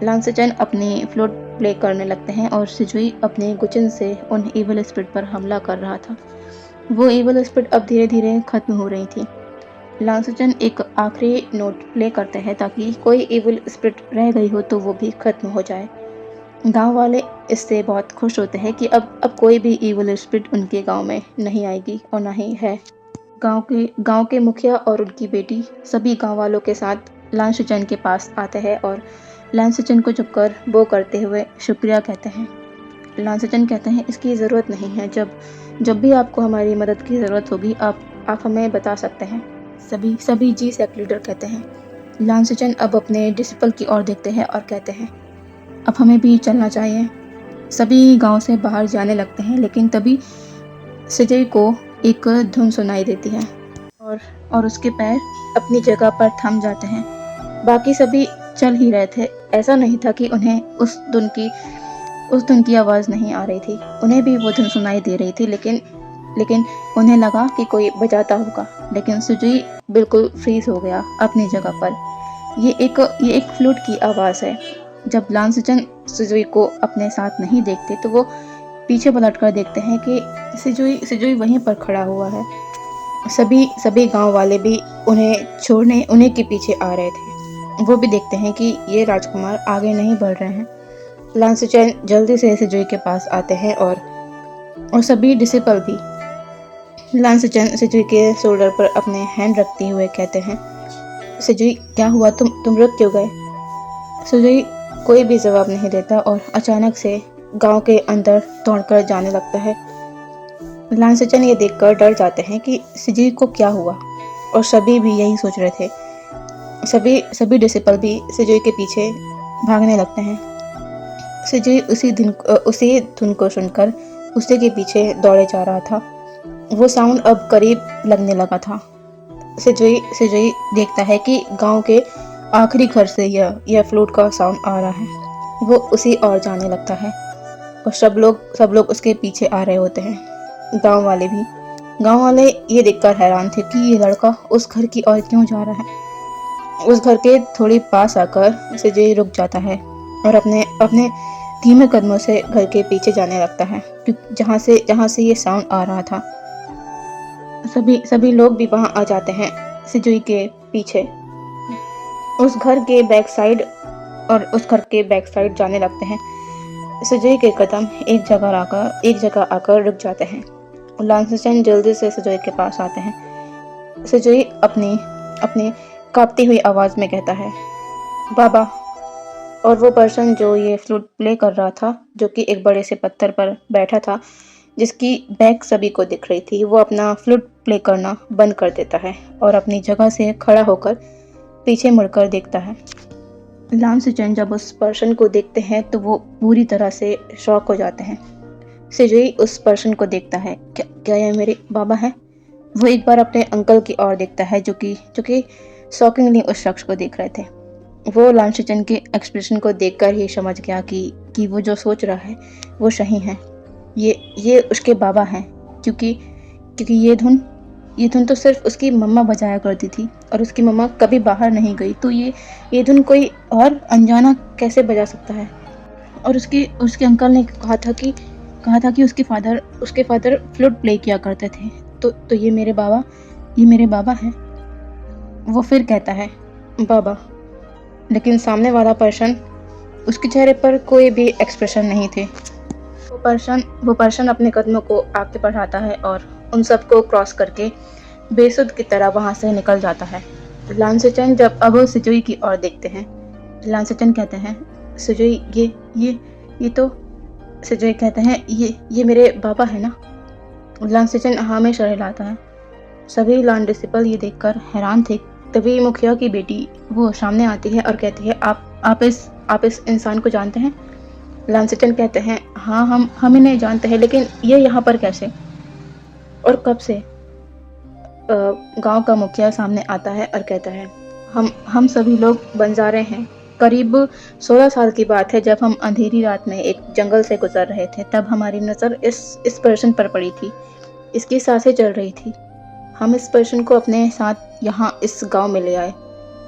लांसचन अपनी फ्लूट प्ले करने लगते हैं और सिजुई अपने गुचिन से उन इविल स्पिरिट पर हमला कर रहा था। वो इविल स्पिरिट अब धीरे धीरे खत्म हो रही थी। लांसचन एक आखिरी नोट प्ले करते हैं ताकि कोई इविल स्पिरिट रह गई हो तो वो भी खत्म हो जाए। गांव वाले इससे बहुत खुश होते हैं कि अब कोई भी इविल स्पिरिट उनके गांव में नहीं आएगी और ना ही है। गांव के मुखिया और उनकी बेटी सभी गांव वालों के साथ लांसचन के पास आते हैं और लांसचन को झुककर बो करते हुए शुक्रिया कहते हैं। लांसचन कहते हैं, इसकी ज़रूरत नहीं है। जब भी आपको हमारी मदद की ज़रूरत होगी आप हमें बता सकते हैं। सभी जी सेक्ट लीडर कहते हैं। लांसचन अब अपने डिसिपल की ओर देखते हैं और कहते हैं, अब हमें भी चलना चाहिए। सभी गांव से बाहर जाने लगते हैं, लेकिन तभी सिजुई को एक धुन सुनाई देती है और उसके पैर अपनी जगह पर थम जाते हैं। बाकी सभी चल ही रहे थे। ऐसा नहीं था कि उन्हें उस धुन की आवाज़ नहीं आ रही थी। उन्हें भी वो धुन सुनाई दे रही थी, लेकिन उन्हें लगा कि कोई बजाता होगा। लेकिन सिजुई बिल्कुल फ्रीज हो गया अपनी जगह पर। ये एक फ्लूट की आवाज़ है। जब लांसचन सिजुई को अपने साथ नहीं देखते तो वो पीछे पलटकर देखते हैं कि सिजुई वहीं पर खड़ा हुआ है। सभी गांव वाले भी उन्हें छोड़ने उन्हीं के पीछे आ रहे थे। वो भी देखते हैं कि ये राजकुमार आगे नहीं बढ़ रहे हैं। लांसचन जल्दी से सिजुई के पास आते हैं और सभी डिसिपल भी। लांसचन सिजुई के शोल्डर पर अपने हैंड रखते हुए कहते हैं, सिजुई क्या हुआ, तुम रुक क्यों गए? सिजुई कोई भी जवाब नहीं देता और अचानक से गांव के अंदर दौड़कर जाने लगता है। लांसचन ये देखकर डर जाते हैं कि सिजुई को क्या हुआ, और सभी भी यही सोच रहे थे। सभी डिसिपल भी सिजुई के पीछे भागने लगते हैं। सिजुई उसी धुन को सुनकर उसी के पीछे दौड़े जा रहा था। वो साउंड अब करीब लगने लगा था। सिजुई देखता है कि गांव के आखिरी घर से यह फ्लूट का साउंड आ रहा है। वो उसी ओर जाने लगता है और सब लोग उसके पीछे आ रहे होते हैं। गांव वाले ये देखकर हैरान थे कि ये लड़का उस घर की ओर क्यों जा रहा है। उस घर के थोड़ी पास आकर सिजुई रुक जाता है और अपने धीमे कदमों से घर के पीछे जाने लगता है, जहाँ से ये साउंड आ रहा था। सभी लोग भी वहां आ जाते हैं सिजुई के पीछे। उस घर के बैक साइड जाने लगते हैं। सिजुई के कदम एक जगह आकर रुक जाते हैं। लांसचन जल्दी से सिजुई के पास आते हैं। सिजुई अपनी कांपती हुई आवाज में कहता है, बाबा। और वो पर्सन जो ये फ्लूट प्ले कर रहा था, जो कि एक बड़े से पत्थर पर बैठा था, जिसकी बैक सभी को दिख रही थी, वो अपना फ्लूट प्ले करना बंद कर देता है और अपनी जगह से खड़ा होकर पीछे मुड़कर देखता है। लांसचन जब उस पर्सन को देखते हैं तो वो पूरी तरह से शॉक हो जाते हैं। सिजुई उस पर्सन को देखता है, क्या यह मेरे बाबा है? वो एक बार अपने अंकल की ओर देखता है, जो कि शॉकिंगली उस शख्स को देख रहे थे। वो लांसचन के एक्सप्रेशन को देखकर ही समझ गया कि वो जो सोच रहा है वो सही है। ये उसके बाबा हैं, क्योंकि ये धुन तो सिर्फ उसकी मम्मा बजाया करती थी और उसकी मम्मा कभी बाहर नहीं गई, तो ये धुन कोई और अनजाना कैसे बजा सकता है? और उसके अंकल ने कहा था कि उसके फादर फ्लूट प्ले किया करते थे, तो ये मेरे बाबा हैं। वो फिर कहता है, बाबा। लेकिन सामने वाला पर्सन, उसके चेहरे पर कोई भी एक्सप्रेशन नहीं थे। वो पर्सन अपने कदमों को आगे बढ़ाता है और उन सबको क्रॉस करके बेसुध की तरह वहाँ से निकल जाता है। लांसेचन जब अब सिजुई की ओर देखते हैं, लांसेचन कहते हैं, सिजुई ये तो सिजुई कहते हैं, ये मेरे पापा है ना? लांसेचन हाँ में सर हिलाता है। सभी लॉन्डिसिपल ये देखकर हैरान थे। तभी मुखिया की बेटी वो सामने आती है और कहती है, आप इस इंसान को जानते हैं? लांसेचन कहते हैं, हाँ हम इन्हें जानते हैं, लेकिन ये यहाँ पर कैसे और कब से? गांव का मुखिया सामने आता है और कहता है, हम सभी लोग बंजारे हैं। करीब 16 साल की बात है, जब हम अंधेरी रात में एक जंगल से गुजर रहे थे, तब हमारी नज़र इस पर्सन पर पड़ी थी। इसकी सांसें चल रही थी। हम इस पर्सन को अपने साथ यहाँ इस गांव में ले आए।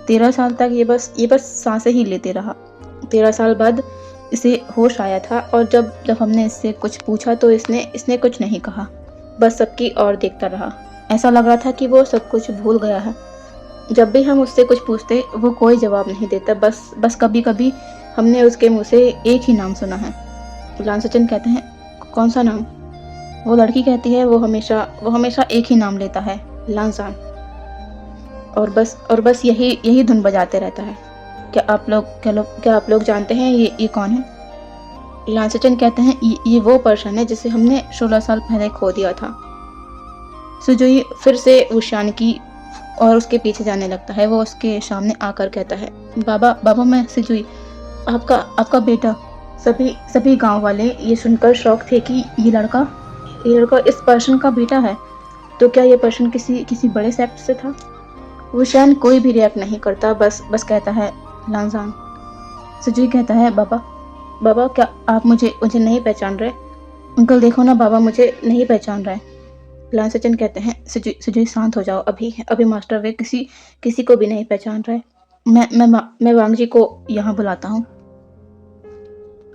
13 साल तक ये बस सांसें ही लेते रहा। 13 साल बाद इसे होश आया था, और जब हमने इससे कुछ पूछा तो इसने कुछ नहीं कहा, बस सबकी ओर देखता रहा। ऐसा लग रहा था कि वो सब कुछ भूल गया है। जब भी हम उससे कुछ पूछते वो कोई जवाब नहीं देता, बस कभी कभी हमने उसके मुंह से एक ही नाम सुना है। लांसेचन कहते हैं, कौन सा नाम? वो लड़की कहती है, वो हमेशा एक ही नाम लेता है, लांसान, और बस यही धुन बजाते रहता है। क्या आप लोग जानते हैं ये कौन है? लांसेचन कहते हैं, ये वो पर्सन है जिसे हमने 16 साल पहले खो दिया था। सुजुई फिर से वुशियान की और उसके पीछे जाने लगता है। वो उसके सामने आकर कहता है, बाबा मैं सुजुई, आपका बेटा। सभी गांव वाले ये सुनकर शौक थे कि ये लड़का इस पर्सन का बेटा है। तो क्या ये पर्सन किसी बड़े सेक्ट से था? वुशियान कोई भी रिएक्ट नहीं करता, बस कहता है, लांजान। सुजुई कहता है, बाबा क्या आप मुझे नहीं पहचान रहे? अंकल देखो ना, बाबा मुझे नहीं पहचान रहे। लांसेचन कहते हैं, सुजुई शांत हो जाओ, अभी मास्टर वे किसी को भी नहीं पहचान रहे। मैं वांगजी को यहाँ बुलाता हूँ।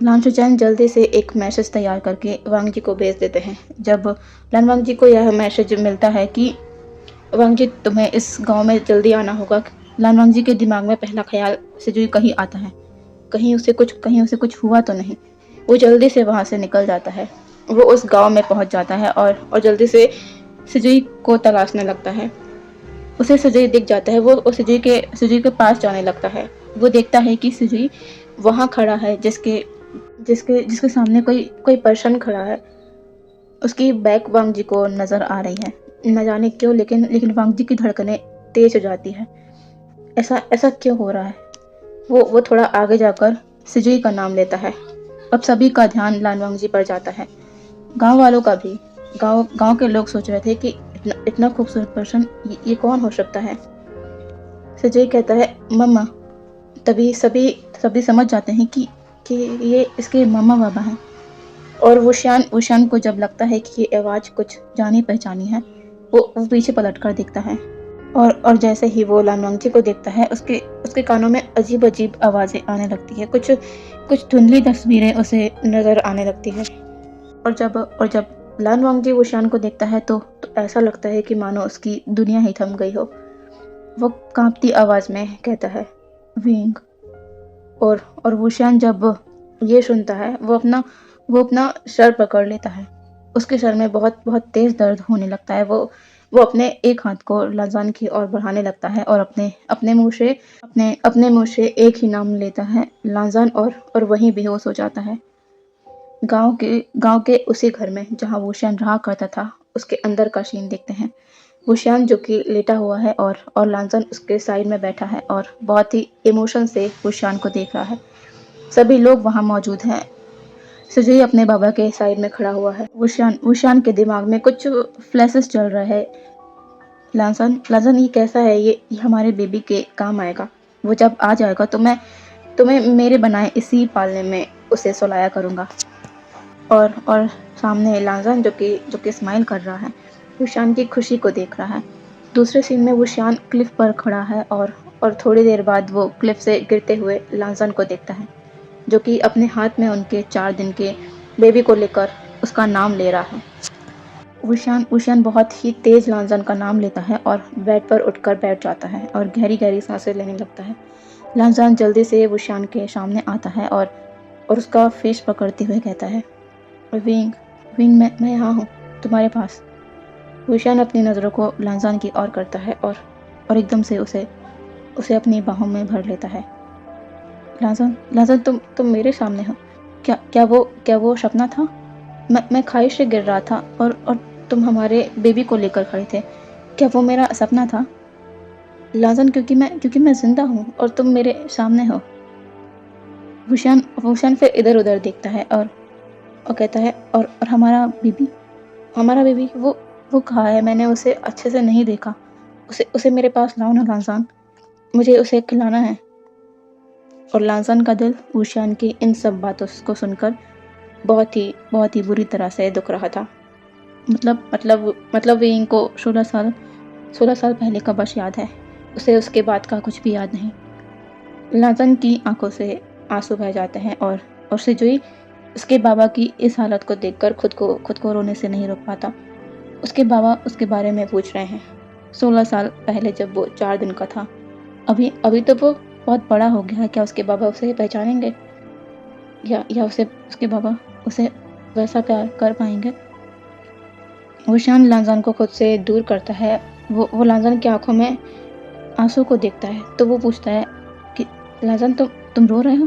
लांसेचन जल्दी से एक मैसेज तैयार करके वांगजी को भेज देते हैं। जब लानवांगजी को यह मैसेज मिलता है कि वांगजी तुम्हें इस गांव में जल्दी आना होगा, लानवांगजी के दिमाग में पहला ख्याल सिजुई का ही आता है। कहीं उसे कुछ हुआ तो नहीं। वो जल्दी से वहाँ से निकल जाता है। वो उस गांव में पहुंच जाता है और जल्दी से सिजुई को तलाशने लगता है। उसे सिजुई दिख जाता है। वो सिजुई के पास जाने लगता है। वो देखता है कि सिजुई वहाँ खड़ा है, जिसके सामने कोई पर्सन खड़ा है। उसकी बैक वांगजी को नजर आ रही है। न जाने क्यों, लेकिन वांगजी की धड़कनें तेज हो जाती है। ऐसा क्यों हो रहा है? वो थोड़ा आगे जाकर सिजुई का नाम लेता है। अब सभी का ध्यान लानवांगजी पर जाता है, गांव वालों का भी। गांव के लोग सोच रहे थे कि इतना खूबसूरत पर्सन ये कौन हो सकता है। सिजुई कहता है, मम्मा। तभी सभी समझ जाते हैं कि ये इसके मम्मा बाबा हैं। और वुशियान को जब लगता है कि ये आवाज़ कुछ जानी पहचानी है, वो पीछे पलट कर देखता है। और जैसे ही वो लानवांगजी को देखता है, उसके कानों में अजीब आवाज़ें आने लगती है। कुछ धुंधली तस्वीरें उसे नज़र आने लगती है। और जब लानवांगजी वुशियान को देखता है तो ऐसा लगता है कि मानो उसकी दुनिया ही थम गई हो। वो कांपती आवाज़ में कहता है, विंग। और वुशियान जब ये सुनता है, वो अपना सर पकड़ लेता है। उसके सर में बहुत तेज दर्द होने लगता है। वो अपने एक हाथ को लांजान की ओर बढ़ाने लगता है और अपने मुंह से एक ही नाम लेता है, लांजान, और वहीं बेहोश हो जाता है। गांव के उसी घर में जहां वुशियान रहा करता था, उसके अंदर का सीन देखते हैं। वुशियान जो कि लेटा हुआ है और लांजान उसके साइड में बैठा है और बहुत ही इमोशन से वुशियान को देख रहा है। सभी लोग वहां मौजूद हैं। सुजुई अपने बाबा के साइड में खड़ा हुआ है। वुशियान के दिमाग में कुछ फ्लैशेस चल रहा है। लांजान ये कैसा है? ये हमारे बेबी के काम आएगा। वो जब आ जाएगा तो मैं मेरे बनाए इसी पालने में उसे सुलाया करूँगा। और सामने लांजान जो कि स्माइल कर रहा है, वुशियान की खुशी को देख रहा है। दूसरे सीन में वुशियान क्लिफ पर खड़ा है और थोड़ी देर बाद वो क्लिफ से गिरते हुए लांजान को देखता है, जो कि अपने हाथ में उनके 4 दिन के बेबी को लेकर उसका नाम ले रहा है। वुशियान बहुत ही तेज लांजान का नाम लेता है और बेड पर उठकर बैठ जाता है और गहरी सांसें लेने लगता है। लांजान जल्दी से वुशियान के सामने आता है और उसका फेस पकड़ते हुए कहता है, विंग मैं यहाँ हूँ, तुम्हारे पास। वुशान अपनी नज़रों को लांजान की ओर करता है और एकदम से उसे उसे अपनी बाहों में भर लेता है। लांजान, लांजान, तुम मेरे सामने हो। क्या वो सपना था? मैं खाई से गिर रहा था और तुम हमारे बेबी को लेकर खड़े थे। क्या वो मेरा सपना था? लांजान, क्योंकि मैं ज़िंदा हूँ और तुम मेरे सामने हो। वुशान फिर इधर-उधर देखता है और कहता है, और हमारा बेबी वो कहाँ है? मैंने उसे अच्छे से नहीं देखा। उसे मेरे पास लाओ ना लांजान, मुझे उसे खिलाना है। और लांजान का दिल वुशान की इन सब बातों को सुनकर बहुत ही बुरी तरह से दुख रहा था। मतलब वेइंग को 16 साल पहले का बस याद है। उसे उसके बाद का कुछ भी याद नहीं। लांजान की आंखों से आंसू बह जाते हैं और सिजुई उसके बाबा की इस हालत को देखकर खुद को रोने से नहीं रोक पाता। उसके बाबा उसके बारे में पूछ रहे हैं। 16 साल पहले जब वो 4 दिन का था। अभी तो वो बहुत बड़ा हो गया है। क्या उसके बाबा उसे पहचानेंगे? या उसके बाबा उसे वैसा प्यार कर पाएंगे? वुशान लांजान को खुद से दूर करता है। वो लांजान की आंखों में आंसू को देखता है तो वो पूछता है कि लांजान, तुम रो रहे हो?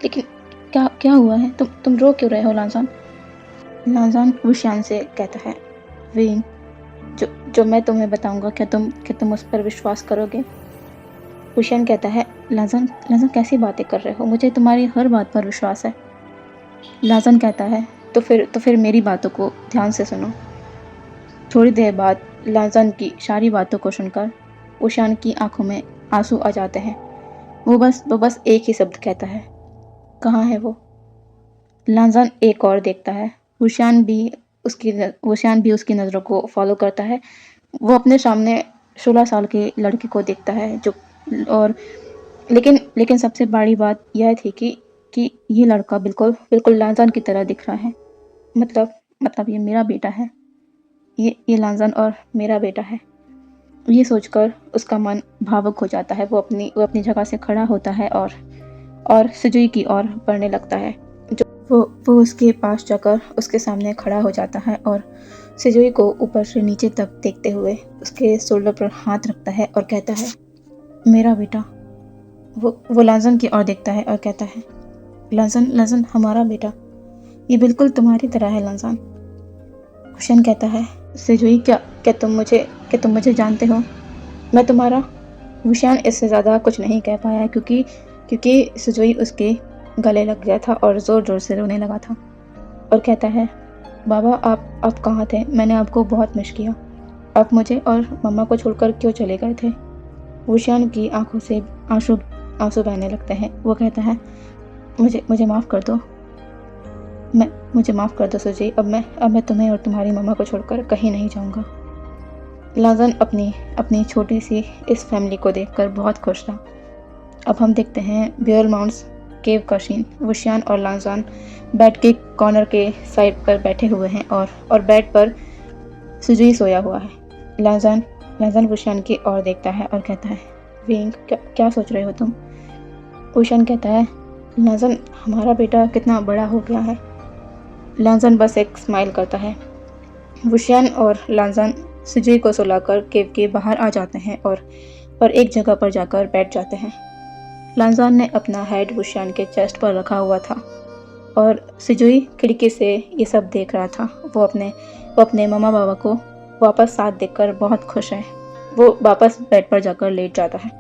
लेकिन क्या क्या हुआ है? तुम रो क्यों रहे हो लांजान? लांजान वुशान से कहता है, वेन, जो मैं तुम्हें बताऊंगा, क्या तुम उस पर विश्वास करोगे? वुशान कहता है, लांजान कैसी बातें कर रहे हो? मुझे तुम्हारी हर बात पर विश्वास है। लांजान कहता है, तो फिर मेरी बातों को ध्यान से सुनो। थोड़ी देर बाद लांजान की सारी बातों को सुनकर वुशान की आंखों में आंसू आ जाते हैं। वो बस एक ही शब्द कहता है, कहाँ है वो? लांजान एक और देखता है। वुशान भी उसकी नज़रों को फॉलो करता है। वो अपने सामने 16 साल के लड़के को देखता है जो और लेकिन सबसे बड़ी बात यह थी कि ये लड़का बिल्कुल लांजान की तरह दिख रहा है। मतलब ये मेरा बेटा है। ये लांजान और मेरा बेटा है। ये सोचकर उसका मन भावुक हो जाता है। वो अपनी जगह से खड़ा होता है और सिजुई की ओर बढ़ने लगता है। वो उसके पास जाकर उसके सामने खड़ा हो जाता है और सिजुई को ऊपर से नीचे तक देखते हुए उसके शोल्डर पर हाथ रखता है और कहता है, मेरा बेटा। वो लांजान की ओर देखता है और कहता है, लांजान, हमारा बेटा। ये बिल्कुल तुम्हारी तरह है लांजान। वुशान कहता है, सिजुई, क्या तुम मुझे जानते हो? मैं तुम्हारा। वुशान इससे ज़्यादा कुछ नहीं कह पाया क्योंकि सिजुई उसके गले लग गया था और ज़ोर से रोने लगा था और कहता है, बाबा, आप कहाँ थे? मैंने आपको बहुत मिस किया। आप मुझे और मम्मा को छोड़कर क्यों चले गए थे? वुशान की आंखों से आंसू बहने लगते हैं। वो कहता है, मुझे माफ़ कर दो। मुझे माफ़ कर दो सुजी। अब मैं तुम्हें और तुम्हारी मम्मा को छोड़कर कहीं नहीं जाऊँगा। लांजान अपनी छोटी सी इस फैमिली को देखकर बहुत खुश था। अब हम देखते हैं बियर माउंट्स केव का सीन। वुशान और लांजान बेड के कॉर्नर के साइड पर बैठे हुए हैं और बेड पर सुजी सोया हुआ है। लांजान वुशान की ओर देखता है और कहता है, विंग, क्या सोच रहे हो तुम? वुशान कहता है, लांजान, हमारा बेटा कितना बड़ा हो गया है। लांजान बस एक स्माइल करता है। वुशान और लांजान सुजी को सुलाकर केव के बाहर आ जाते हैं और एक जगह पर जाकर बैठ जाते हैं। लांजान ने अपना हेड वुशान के चेस्ट पर रखा हुआ था और सिजुई खिड़की से ये सब देख रहा था। वो अपने मम्मा बाबा को वापस साथ देखकर बहुत खुश है। वो वापस बेड पर जाकर लेट जाता है।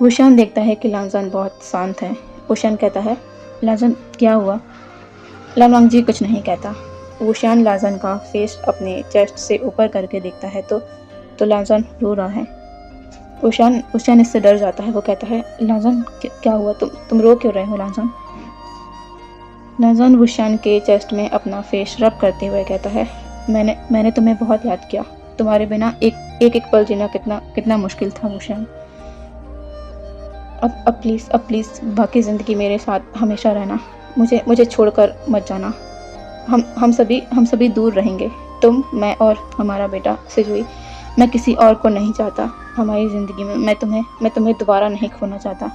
वुशान देखता है कि लांजान बहुत शांत है। वुशान कहता है, लांजान, क्या हुआ? लांजान कुछ नहीं कहता। वुशान लांजान का फेस अपने चेस्ट से ऊपर करके देखता है तो लांजान रो रहा है। वुशान इससे डर जाता है। वो कहता है, लांजान, क्या हुआ? तुम रो क्यों रहे हो लांजान? लांजान वुशान के चेस्ट में अपना फेस रब करते हुए कहता है, मैंने तुम्हें बहुत याद किया। तुम्हारे बिना एक पल जीना कितना मुश्किल था वुशान। अब प्लीज़ बाकी ज़िंदगी मेरे साथ हमेशा रहना। मुझे छोड़कर मत जाना। हम सभी दूर रहेंगे, तुम, मैं और हमारा बेटा सिजुई। मैं किसी और को नहीं चाहता हमारी ज़िंदगी में। मैं तुम्हें दोबारा नहीं खोना चाहता।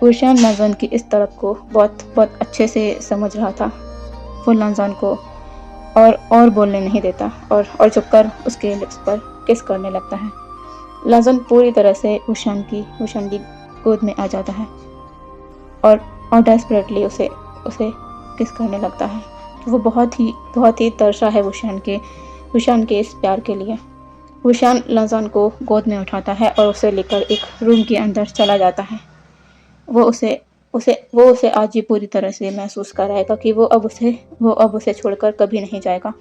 वुशान लांजान की इस तड़प को बहुत अच्छे से समझ रहा था। वो लांजान को और बोलने नहीं देता और झुककर उसके लिप्स पर किस करने लगता है। लाजन पूरी तरह से वुशान की गोद में आ जाता है और डेस्परेटली उसे उसे किस करने लगता है। वो बहुत ही तरसा है वुशान के इस प्यार के लिए। वुशान लाजन को गोद में उठाता है और उसे लेकर एक रूम के अंदर चला जाता है। वो उसे आज ये पूरी तरह से महसूस कराएगा कि वो अब उसे छोड़कर कभी नहीं जाएगा।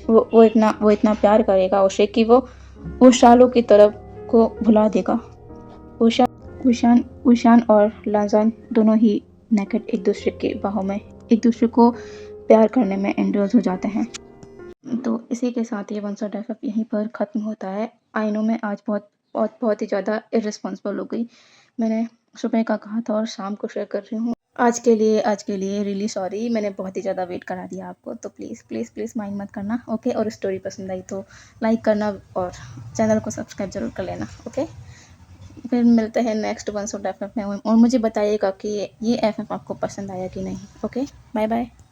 वो इतना प्यार करेगा उसे कि वो शालू की तरफ को भुला देगा। वुशान और लाजान दोनों ही नेकेड एक दूसरे के बाहों में एक दूसरे को प्यार करने में एंडोर्स हो जाते हैं। तो इसी के साथ ये वन शॉट एफएफ यहीं पर ख़त्म होता है। आई नो मैं आज बहुत ही ज़्यादा इर्रिस्पॉन्सिबल हो गई। मैंने सुबह का कहा था और शाम को शेयर कर रही हूँ। आज के लिए रियली सॉरी, मैंने बहुत ही ज़्यादा वेट करा दिया आपको। तो प्लीज़ माइंड मत करना, ओके। और स्टोरी पसंद आई तो लाइक करना और चैनल को सब्सक्राइब ज़रूर कर लेना, ओके। फिर मिलते हैं नेक्स्ट वन शॉट एफएफ में और मुझे बताइएगा कि ये एफएफ आपको पसंद आया कि नहीं, ओके। Bye bye.